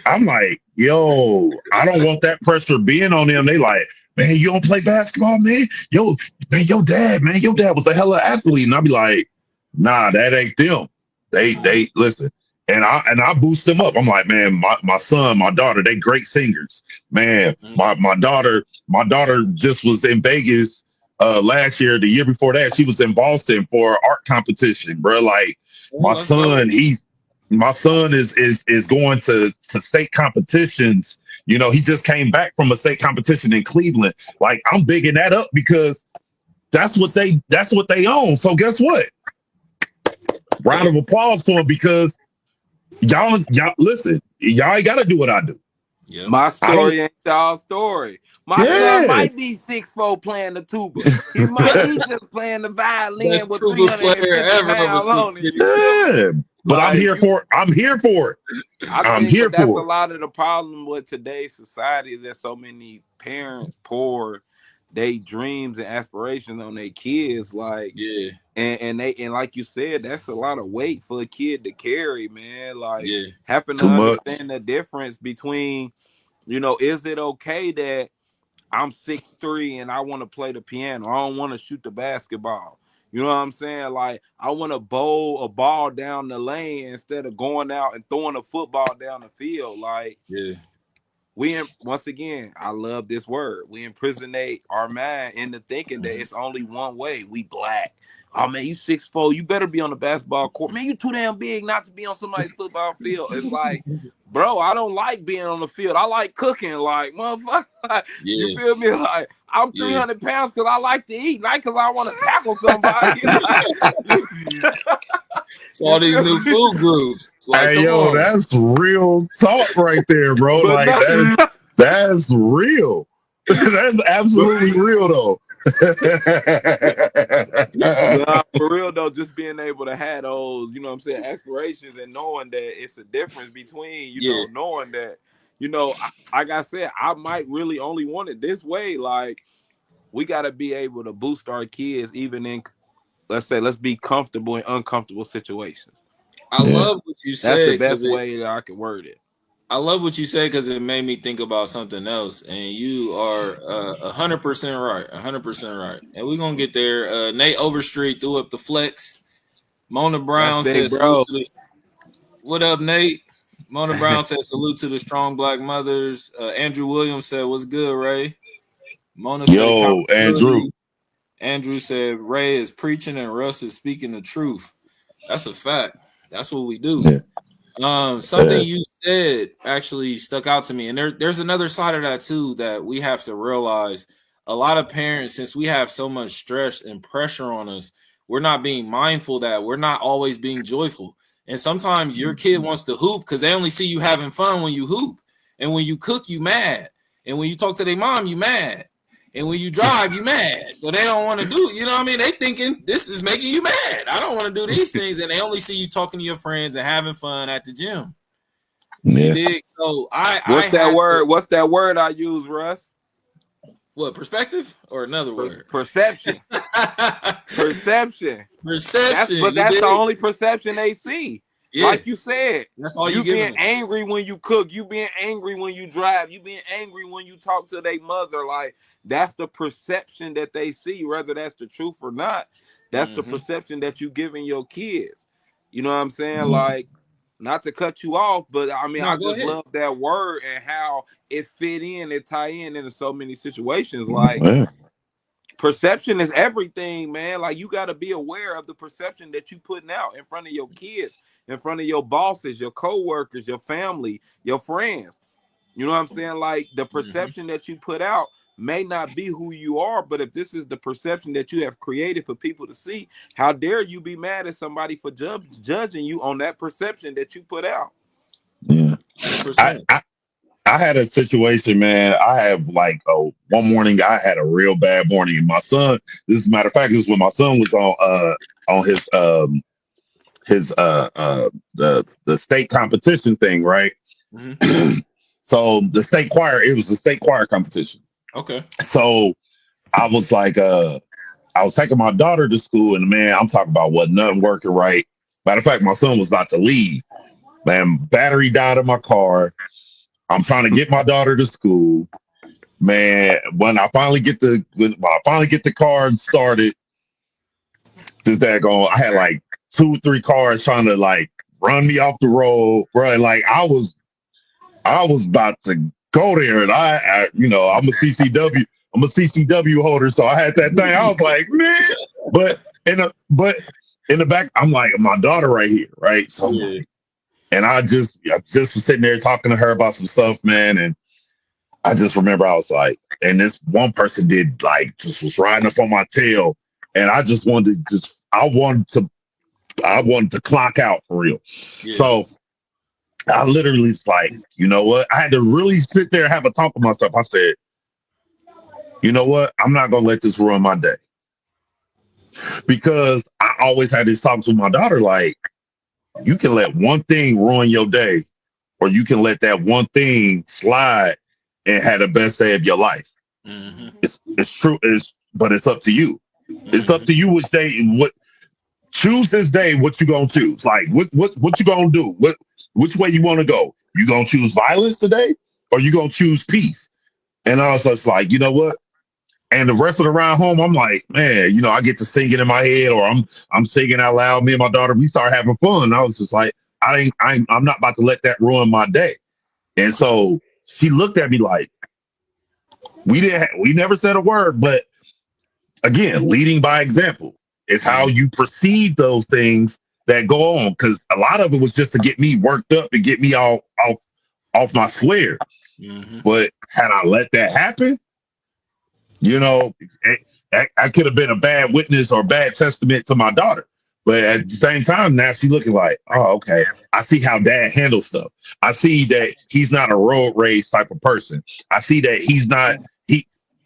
Speaker 3: I'm like, yo, I don't want that pressure being on them. They like, man, you don't play basketball, man. Your dad was a hella athlete. And I'll be like, nah, that ain't them. They listen. And I boost them up. I'm like, man, my son, my daughter, they great singers. Man, my daughter just was in Vegas last year. The year before that, she was in Boston for an art competition, bro. Like my son is going to state competitions. He just came back from a state competition in Cleveland. Like I'm bigging that up because that's what they own. So guess what? Round of applause for him because y'all listen, y'all ain't gotta do what I do.
Speaker 2: Yeah. My story ain't y'all's story. My son might be 6'4" playing the tuba. He might be just playing the violin with 350 pounds on it.
Speaker 3: Yeah. But like, I'm here for it. I'm here for it.
Speaker 2: That's a lot of the problem with today's society. There's so many parents pour their dreams and aspirations on their kids. Like, and like you said, that's a lot of weight for a kid to carry, man. Like having to understand the difference between, is it okay that I'm 6'3" and I want to play the piano? I don't want to shoot the basketball. You know what I'm saying? Like, I want to bowl a ball down the lane instead of going out and throwing a football down the field. Like,
Speaker 4: Yeah.
Speaker 2: Once again, I love this word. We imprisonate our mind into thinking that it's only one way. We black. Oh man, you 6'4", you better be on the basketball court. Man, you too damn big not to be on somebody's football field. It's like, bro, I don't like being on the field. I like cooking. Like, motherfucker, you
Speaker 4: Yeah.
Speaker 2: feel me? Like, I'm 300 pounds because I like to eat, not because I want to tackle somebody.
Speaker 4: It's all these new food groups. It's like,
Speaker 3: Hey,
Speaker 4: come
Speaker 3: yo,
Speaker 4: on.
Speaker 3: that's real talk right there, bro.
Speaker 2: But
Speaker 3: Like that's real. That's absolutely real, though.
Speaker 2: Nah, for real though, just being able to have those, you know what I'm saying, aspirations and knowing that it's a difference between, you know, knowing that, you know, like I said, I might really only want it this way. Like, we got to be able to boost our kids even in, let's be comfortable in uncomfortable situations.
Speaker 4: I love what you said.
Speaker 2: That's the best way that I can word it.
Speaker 4: I love what you said because it made me think about something else, and you are 100% right, 100% right. And we're gonna get there. Nate Overstreet threw up the flex. Mona Brown said, "Salute to the." What up, Nate? Mona Brown said, "Salute to the strong black mothers." Andrew Williams said, "What's good, Ray?" Mona
Speaker 3: Yo,
Speaker 4: said,
Speaker 3: Andrew.
Speaker 4: Andrew said, "Ray is preaching and Russ is speaking the truth." That's a fact. That's what we do.
Speaker 3: Yeah.
Speaker 4: Something you said actually stuck out to me, and there's another side of that too that we have to realize. A lot of parents, since we have so much stress and pressure on us, we're not being mindful that we're not always being joyful. And sometimes your kid wants to hoop because they only see you having fun when you hoop, and when you cook, you mad, and when you talk to their mom, you mad, and when you drive, you mad. So they don't want to do it. You know what I mean? They thinking this is making you mad. I don't want to do these things. And they only see you talking to your friends and having fun at the gym.
Speaker 3: Yeah.
Speaker 4: You dig? So
Speaker 2: What's that word? What's that word I use, Russ?
Speaker 4: What, perspective or another word?
Speaker 2: Perception. Perception.
Speaker 4: Perception.
Speaker 2: That's the only perception they see. Yeah. Like you said,
Speaker 4: that's all
Speaker 2: you being angry when you cook, you being angry when you drive, you being angry when you talk to their mother. Like, that's the perception that they see, whether that's the truth or not. That's the perception that you giving your kids. You know what I'm saying? Like, not to cut you off, but I mean, I just love that word and how it fit in, it tie in into so many situations. Like, perception is everything, man. Like, you got to be aware of the perception that you putting out in front of your kids, in front of your bosses, your coworkers, your family, your friends. You know what I'm saying? Like, the perception that you put out may not be who you are, but if this is the perception that you have created for people to see, how dare you be mad at somebody for judging you on that perception that you put out?
Speaker 3: Yeah. I had a situation, man. I have like one morning I had a real bad morning. And my son, this is a matter of fact, this is when my son was on his the state competition thing, right? So the state choir, it was a state choir competition.
Speaker 4: Okay.
Speaker 3: So I was like, I was taking my daughter to school, and man, I'm talking about what nothing working right. Matter of fact, my son was about to leave. Man, battery died in my car. I'm trying to get my daughter to school. Man, when I finally get the car started, this daggone, I had like 2 or 3 cars trying to like run me off the road, bro. And like I was about to go there, and I you know, I'm a CCW holder, so I had that thing. I was like, man, but in the back, I'm like, my daughter right here, right? So I'm like, and I just was sitting there talking to her about some stuff, man, and I just remember I was like, and this one person did like just was riding up on my tail, and I just wanted to clock out for real. Yeah. So I literally was like, you know what? I had to really sit there and have a talk with myself. I said, you know what? I'm not gonna let this ruin my day. Because I always had these talks with my daughter, like, you can let one thing ruin your day, or you can let that one thing slide and have the best day of your life. It's true, but it's up to you. It's up to you which day, choose this day, what you gonna choose. Like what you gonna do? Which way you wanna go? You gonna choose violence today, or you gonna choose peace? And I was just like, you know what? And the rest of the ride home, I'm like, man, I get to sing it in my head, or I'm singing out loud. Me and my daughter, we start having fun. I was just like, I'm not about to let that ruin my day. And so she looked at me like, we never said a word, but again, leading by example is how you perceive those things that go on. Because a lot of it was just to get me worked up and get me all off my square.
Speaker 4: Mm-hmm.
Speaker 3: But had I let that happen, I could have been a bad witness or bad testament to my daughter. But at the same time, now she's looking like, oh, okay, I see how dad handles stuff. I see that he's not a road rage type of person. I see that he's not,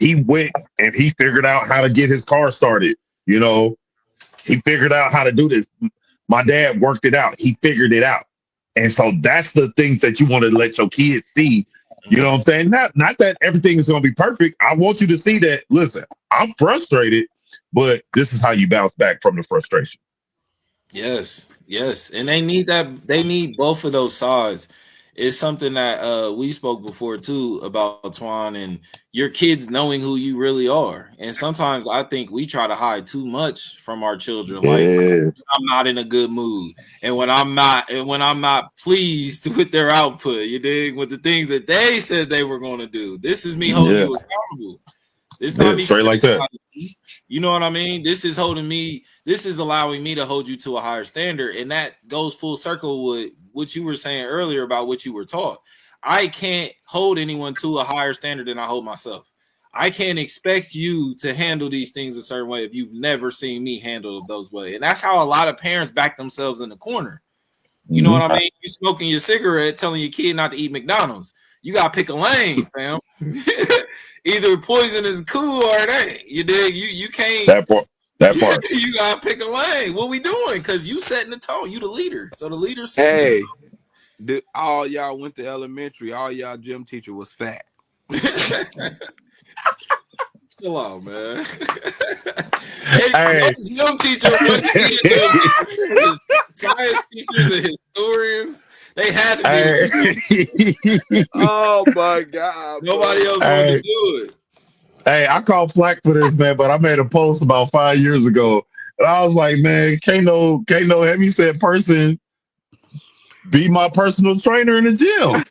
Speaker 3: he went and he figured out how to get his car started. He figured out how to do this. My dad worked it out. He figured it out. And so that's the things that you want to let your kids see. You know what I'm saying? Not that everything is going to be perfect. I want you to see that, listen, I'm frustrated, but this is how you bounce back from the frustration.
Speaker 4: Yes. And they need that. They need both of those sides. It's something that we spoke before too about, Twan, and your kids knowing who you really are. And sometimes I think we try to hide too much from our children. Like, I'm not in a good mood, and when I'm not pleased with their output, you dig, with the things that they said they were going to do. This is me holding you accountable. This is not me
Speaker 3: straight like that.
Speaker 4: You know what I mean? This is allowing me to hold you to a higher standard. And that goes full circle with what you were saying earlier about what you were taught. I can't hold anyone to a higher standard than I hold myself. I can't expect you to handle these things a certain way if you've never seen me handle those ways. And that's how a lot of parents back themselves in the corner. You know what I mean? You smoking your cigarette, telling your kid not to eat McDonald's. You got to pick a lane, fam. Either poison is cool or it ain't. You dig? You can't.
Speaker 3: That part.
Speaker 4: You gotta pick a lane. What we doing? Because you setting the tone. You the leader. So the leader.
Speaker 2: Hey, all y'all went to elementary. All y'all gym teacher was fat.
Speaker 4: Chill out, man.
Speaker 3: Hey.
Speaker 4: Gym teacher, science teachers and historians. They had to be.
Speaker 2: Oh my God!
Speaker 4: Nobody else wanted to do it.
Speaker 3: Hey, I call flack for this, man, but I made a post about 5 years ago, and I was like, man, can't no heavyset person be my personal trainer in the gym.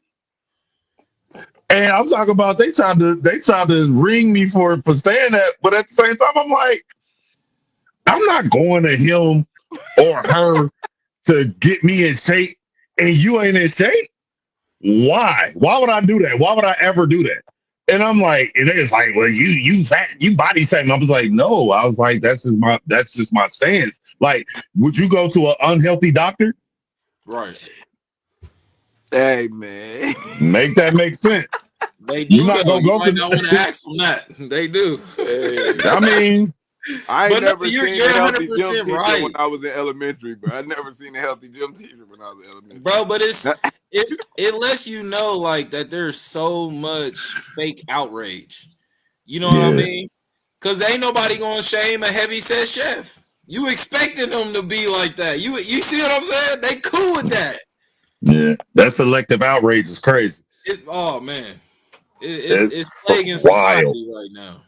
Speaker 3: And I'm talking about they tried to ring me for saying that, but at the same time, I'm like, I'm not going to him or her to get me in shape, and you ain't in shape. Why? Why would I do that? Why would I ever do that? And I'm like, and it's like, well, you fat, you body shaming. I was like, no. I was like, that's just my stance. Like, would you go to an unhealthy doctor?
Speaker 4: Right.
Speaker 2: Hey, man.
Speaker 3: Make that make sense.
Speaker 4: They do.
Speaker 3: You're not gonna go to.
Speaker 4: I want to ask them that. They do.
Speaker 3: I mean,
Speaker 2: I ain't never seen a healthy
Speaker 4: 100%
Speaker 2: gym teacher
Speaker 4: right.
Speaker 2: when I was in elementary, but I never seen a healthy gym teacher when I was in elementary.
Speaker 4: Bro, but it lets you know like that there's so much fake outrage. You know what I mean? Because ain't nobody gonna shame a heavy set chef. You expecting them to be like that. You see what I'm saying? They cool with that.
Speaker 3: Yeah, that selective outrage is crazy.
Speaker 4: It's plaguing society right now.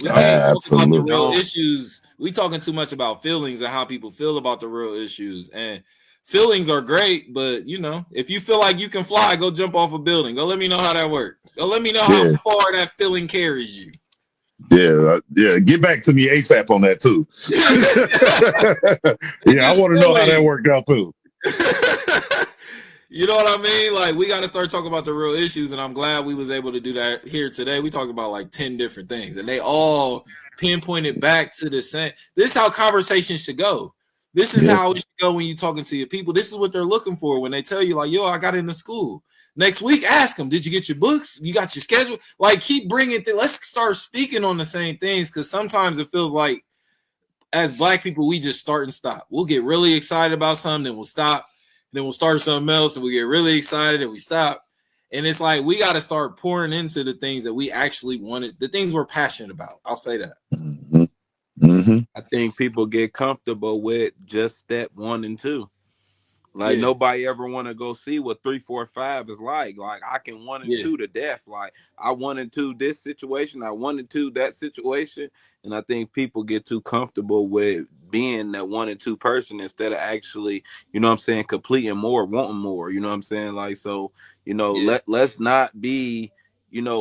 Speaker 4: We can't talk about the real issues. We talking too much about feelings and how people feel about the real issues. And feelings are great, but if you feel like you can fly, go jump off a building. Go let me know how that works. Go let me know how far that feeling carries you.
Speaker 3: Yeah. Get back to me ASAP on that too. I want to know how that worked out too.
Speaker 4: You know what I mean? Like, we got to start talking about the real issues, and I'm glad we was able to do that here today. We talked about like 10 different things, and they all pinpointed back to the same. This is how conversations should go. This is how it should go when you're talking to your people. This is what they're looking for when they tell you, like, yo, I got into school. Next week, ask them, did you get your books? You got your schedule? Like, keep bringing things. Let's start speaking on the same things, because sometimes it feels like as Black people, we just start and stop. We'll get really excited about something, then we'll stop. Then we'll start something else and we get really excited and we stop. And it's like we got to start pouring into the things that we actually wanted, the things we're passionate about. I'll say that.
Speaker 3: Mm-hmm.
Speaker 2: I think people get comfortable with just step 1 and 2. Like
Speaker 4: Yeah.
Speaker 2: nobody ever want to go see what 3, 4, 5 is like. Like I can 1 and
Speaker 4: Yeah.
Speaker 2: 2 to death. Like I 1 and 2 this situation, I 1 and 2 that situation, and I think people get too comfortable with being that 1 and 2 person instead of actually, you know what I'm saying, completing more, wanting more. You know what I'm saying? Like so,
Speaker 4: Yeah.
Speaker 2: let's not be,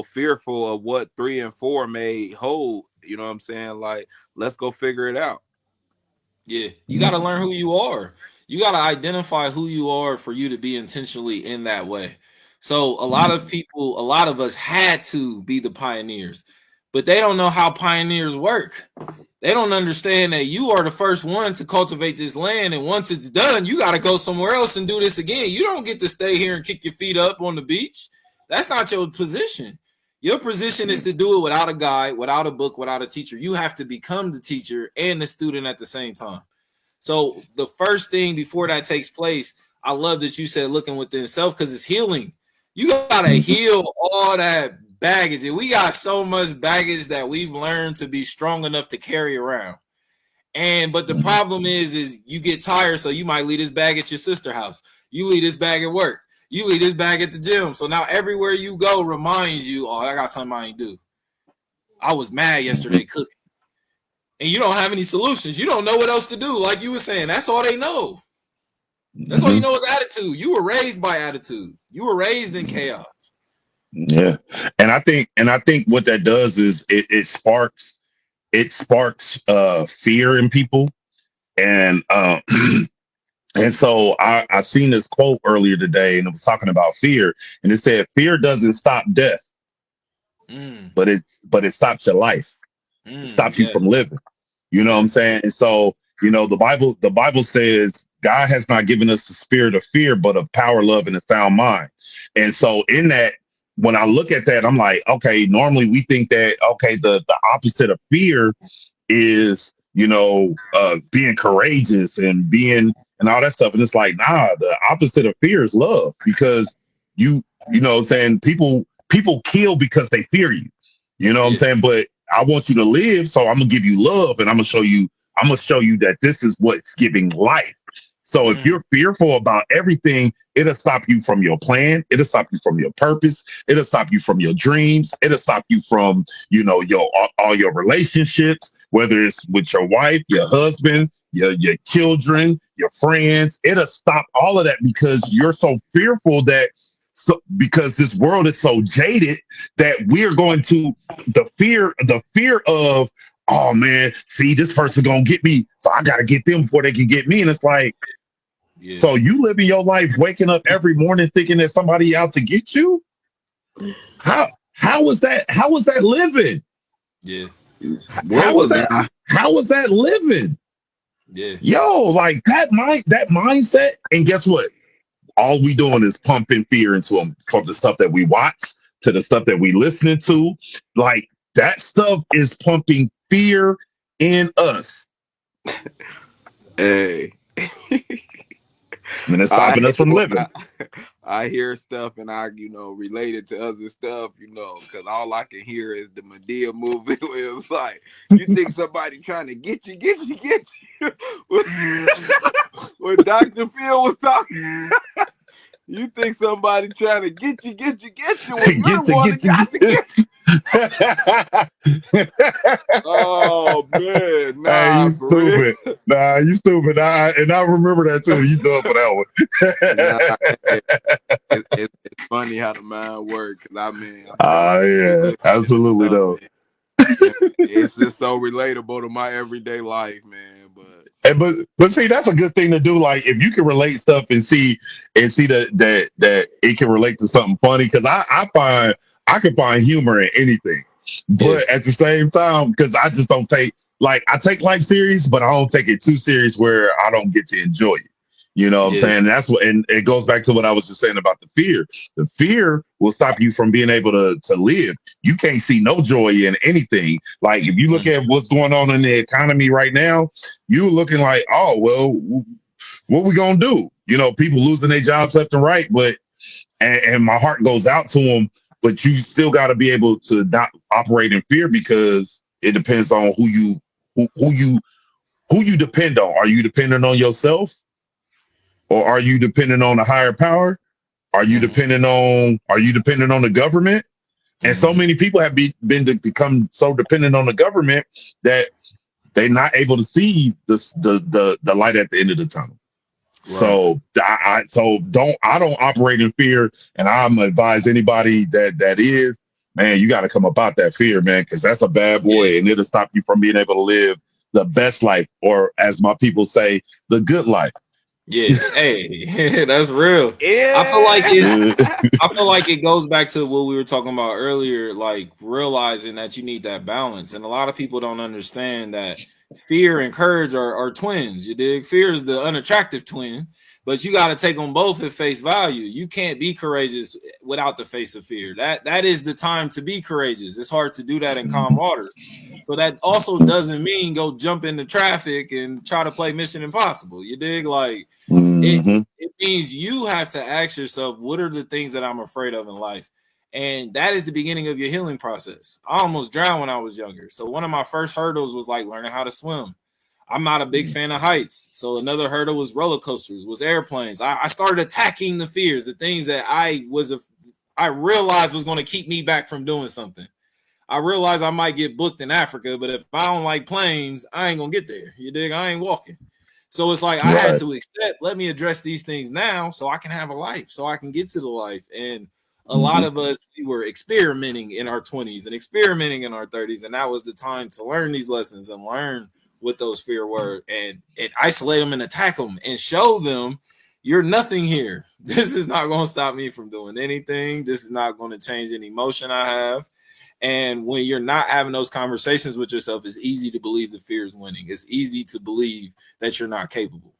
Speaker 2: fearful of what 3 and 4 may hold. You know what I'm saying? Like let's go figure it out.
Speaker 4: Yeah. You got to learn who you are. You got to identify who you are for you to be intentionally in that way. So a lot of people, a lot of us had to be the pioneers, but they don't know how pioneers work. They don't understand that you are the first one to cultivate this land, and once it's done, you got to go somewhere else and do this again. You don't get to stay here and kick your feet up on the beach. That's not your position. Your position is to do it without a guide, without a book, without a teacher. You have to become the teacher and the student at the same time. So the first thing before that takes place, I love that you said looking within self, because it's healing. You got to heal all that baggage. And we got so much baggage that we've learned to be strong enough to carry around. But the problem is you get tired, so you might leave this bag at your sister's house. You leave this bag at work. You leave this bag at the gym. So now everywhere you go reminds you, oh, I got something I ain't do. I was mad yesterday cooking. And you don't have any solutions. You don't know what else to do. Like you were saying, that's all they know. That's all you know is attitude. You were raised by attitude. You were raised in chaos.
Speaker 3: Yeah. And I think what that does is it sparks fear in people. And and so I seen this quote earlier today, and it was talking about fear, and it said fear doesn't stop death, but it stops your life. It stops you from living. You know what I'm saying? And so, the Bible says God has not given us the spirit of fear, but of power, love, and a sound mind. And so in that, when I look at that, I'm like, okay, normally we think that, okay, the opposite of fear is, being courageous and being and all that stuff. And it's like, nah, the opposite of fear is love, because you know what I'm saying, people kill because they fear you. You know what I'm saying? But I want you to live, so I'm gonna give you love, and I'm gonna show you that this is what's giving life. So if you're fearful about everything, it'll stop you from your plan. It'll stop you from your purpose. It'll stop you from your dreams. It'll stop you from, all your relationships, whether it's with your wife, your husband, your children, your friends. It'll stop all of that because you're so fearful because this world is so jaded that we're going to the fear of, oh man, see, this person gonna get me, so I gotta get them before they can get me. And it's like, so you living your life waking up every morning thinking that somebody out to get you? How is that living?
Speaker 4: Yeah.
Speaker 3: How is that living?
Speaker 4: Yeah.
Speaker 3: Yo, like that mindset. And guess what? All we doing is pumping fear into them, from the stuff that we watch to the stuff that we listening to. Like that stuff is pumping fear in us.
Speaker 2: Hey.
Speaker 3: And it's stopping us from living.
Speaker 2: I hear stuff and I, relate it to other stuff, because all I can hear is the Medea movie where it's like, you think somebody trying to get you. When Dr. Phil was talking, you think somebody trying to get you when you're the one that got to get you. Oh man, nah,
Speaker 3: hey, you stupid. Nah, you stupid. And I remember that too. You done for
Speaker 2: that one. It's funny how the mind works.
Speaker 3: Yeah, absolutely though.
Speaker 2: It's just so relatable to my everyday life, man.
Speaker 3: But see, that's a good thing to do. Like if you can relate stuff and see that it can relate to something funny, because I can find humor in anything. But at the same time, because I just don't I take life serious, but I don't take it too serious where I don't get to enjoy it. You know what I'm saying? That's what, and it goes back to what I was just saying about the fear. The fear will stop you from being able to live. You can't see no joy in anything. Like if you look at what's going on in the economy right now, you're looking like, oh, well, what we gonna do? People losing their jobs left and right, and my heart goes out to them. But you still got to be able to not operate in fear, because it depends on who you depend on. Are you dependent on yourself? or are you dependent on a higher power? Are you dependent on the government? And so many people have become so dependent on the government that they're not able to see the light at the end of the tunnel. So I don't operate in fear, and I'm advise anybody that is, man, you got to come about that fear, man, because that's a bad boy, and it'll stop you from being able to live the best life, or as my people say, the good life.
Speaker 4: Yeah, hey, that's real.
Speaker 2: Yeah.
Speaker 4: I feel like it goes back to what we were talking about earlier, like realizing that you need that balance. And a lot of people don't understand that fear and courage are twins. You dig? Fear is the unattractive twin, but you got to take them both at face value. You can't be courageous without the face of fear. That is the time to be courageous. It's hard to do that in calm waters. So that also doesn't mean go jump into traffic and try to play Mission Impossible. You dig? Like it means you have to ask yourself, what are the things that I'm afraid of in life? And that is the beginning of your healing process. I almost drowned when I was younger. So one of my first hurdles was like learning how to swim. I'm not a big fan of heights. So another hurdle was roller coasters, was airplanes. I started attacking the fears, the things that I realized was going to keep me back from doing something. I realized I might get booked in Africa, but if I don't like planes, I ain't going to get there. You dig? I ain't walking. So it's like I had to accept, let me address these things now so I can have a life, so I can get to the life. And a lot of us, we were experimenting in our 20s and experimenting in our 30s. And that was the time to learn these lessons and learn what those fear were and isolate them and attack them and show them you're nothing here. This is not going to stop me from doing anything. This is not going to change any emotion I have. And when you're not having those conversations with yourself, it's easy to believe the fear is winning. It's easy to believe that you're not capable.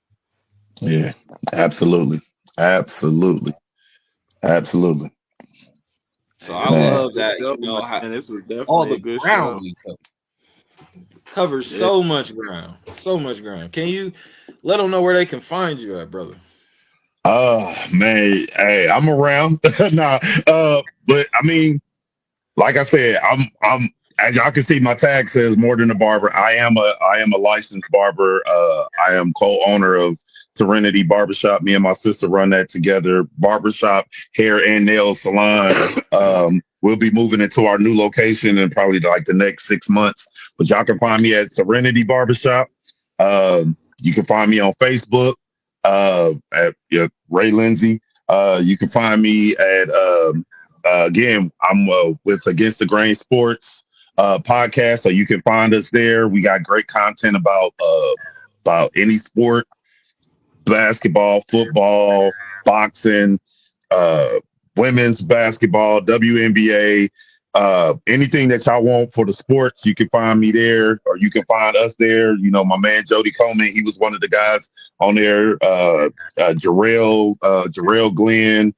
Speaker 3: Yeah, absolutely. Absolutely. Absolutely.
Speaker 4: So I love that.
Speaker 2: Show,
Speaker 4: you know,
Speaker 2: and this was definitely
Speaker 4: all the
Speaker 2: a good
Speaker 4: ground
Speaker 2: show.
Speaker 4: we cover so much ground. So much ground. Can you let them know where they can find you at, brother?
Speaker 3: Man, hey, I'm around. But I mean, like I said, I'm as y'all can see, my tag says more than a barber. I am a licensed barber. I am co-owner of Serenity Barbershop. Me and my sister run that together. Barbershop, hair and nail salon. We'll be moving into our new location in probably like the next 6 months. But y'all can find me at Serenity Barbershop. You can find me on Facebook at Ray Lindsey. You can find me at again, I'm with Against the Grain Sports podcast, so you can find us there. We got great content about any sport, basketball, football, boxing, women's basketball, WNBA, anything that y'all want for the sports. You can find me there, or you can find us there. You know, my man Jody Coleman, he was one of the guys on there. Jarrell Glenn.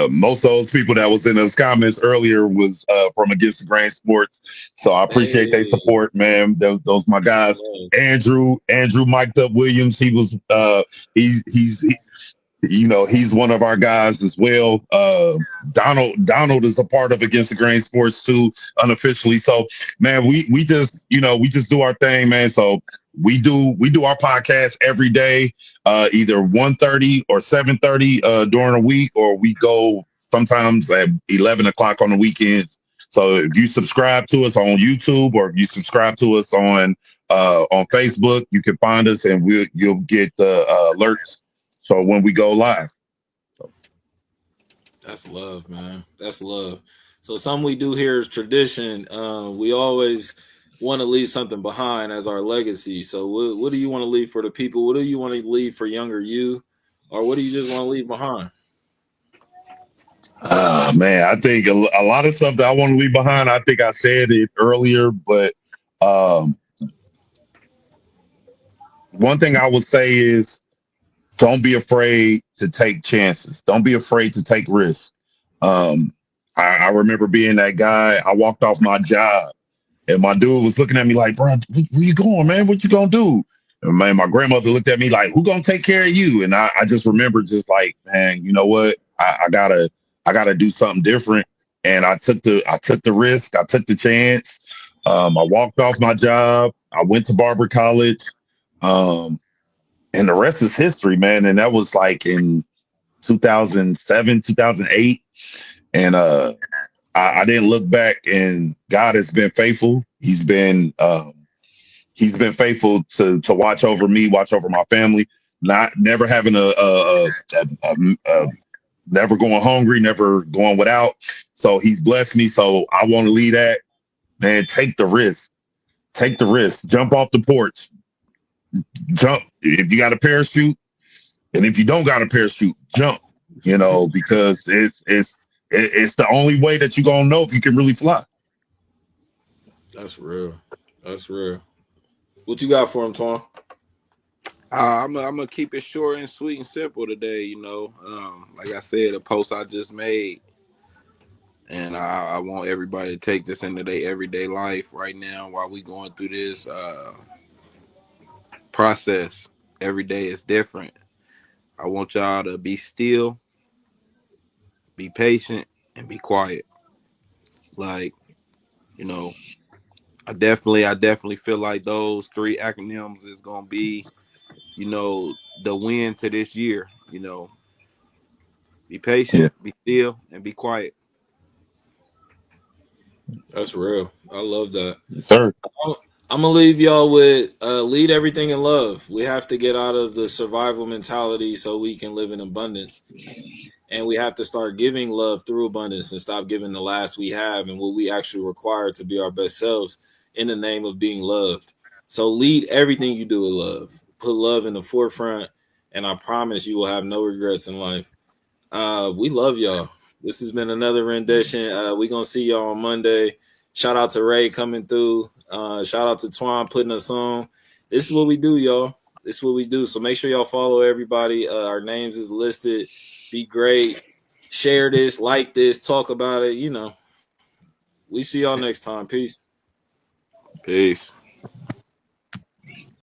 Speaker 3: Most of those people that was in those comments earlier was from Against the Grain Sports. So I appreciate their support, man. Those my guys. Andrew mic'd up Williams. He was he's one of our guys as well. Donald is a part of Against the Grain Sports too, unofficially. So man, we just do our thing, man. So we do our podcast every day, either 1:30 or 7:30 during the week, or we go sometimes at 11 o'clock on the weekends. So if you subscribe to us on YouTube, or if you subscribe to us on Facebook, you can find us and you'll get the alerts. So when we go live.
Speaker 4: That's love, man. That's love. So something we do here is tradition. We always want to leave something behind as our legacy. So what do you want to leave for the people? What do you want to leave for younger you? Or what do you just want to leave behind?
Speaker 3: Man, I think a lot of stuff that I want to leave behind, I think I said it earlier, but one thing I would say is don't be afraid to take chances. Don't be afraid to take risks. I remember being that guy. I walked off my job and my dude was looking at me like, bro, where you going, man? What you gonna do? And man, my grandmother looked at me like, who gonna take care of you? And I just remember just like, man, you know what? I gotta do something different. And I took the risk. I took the chance. I walked off my job. I went to barber college. and the rest is history, man. And that was like in 2007, 2008. And I didn't look back, and God has been faithful. He's been faithful to watch over me, watch over my family, not never having a never going hungry, never going without. So he's blessed me. So I want to lead that. Man, take the risk. Take the risk. Jump off the porch. Jump. If you got a parachute, and if you don't got a parachute, jump. You know, because it's the only way that you're gonna know if you can really fly.
Speaker 4: That's real. That's real. What you got for him, Twan?
Speaker 2: I'm gonna keep it short and sweet and simple today. You know, like I said, a post I just made, and I want everybody to take this into their everyday life right now while we going through this process. Every day is different. I want y'all to be still, be patient, and be quiet. Like, you know, I definitely feel like those three acronyms is gonna be, you know, the win to this year. You know, be patient,
Speaker 3: Yeah,
Speaker 2: be still, and be quiet.
Speaker 4: That's real. I love that.
Speaker 3: yes, sir.
Speaker 4: I'm gonna leave y'all with lead everything in love. We have to get out of the survival mentality so we can live in abundance. And we have to start giving love through abundance and stop giving the last we have and what we actually require to be our best selves in the name of being loved. So lead everything you do with love. Put love in the forefront, and I promise you will have no regrets in life. We love y'all. This has been another rendition. We're gonna see y'all on Monday. Shout out to Ray coming through. Shout out to Twan putting us on. This is what we do, y'all. This is what we do. So make sure y'all follow everybody. Our names is listed. Be great. Share this, like this, talk about it. You know, we see y'all next time. Peace.
Speaker 2: Peace.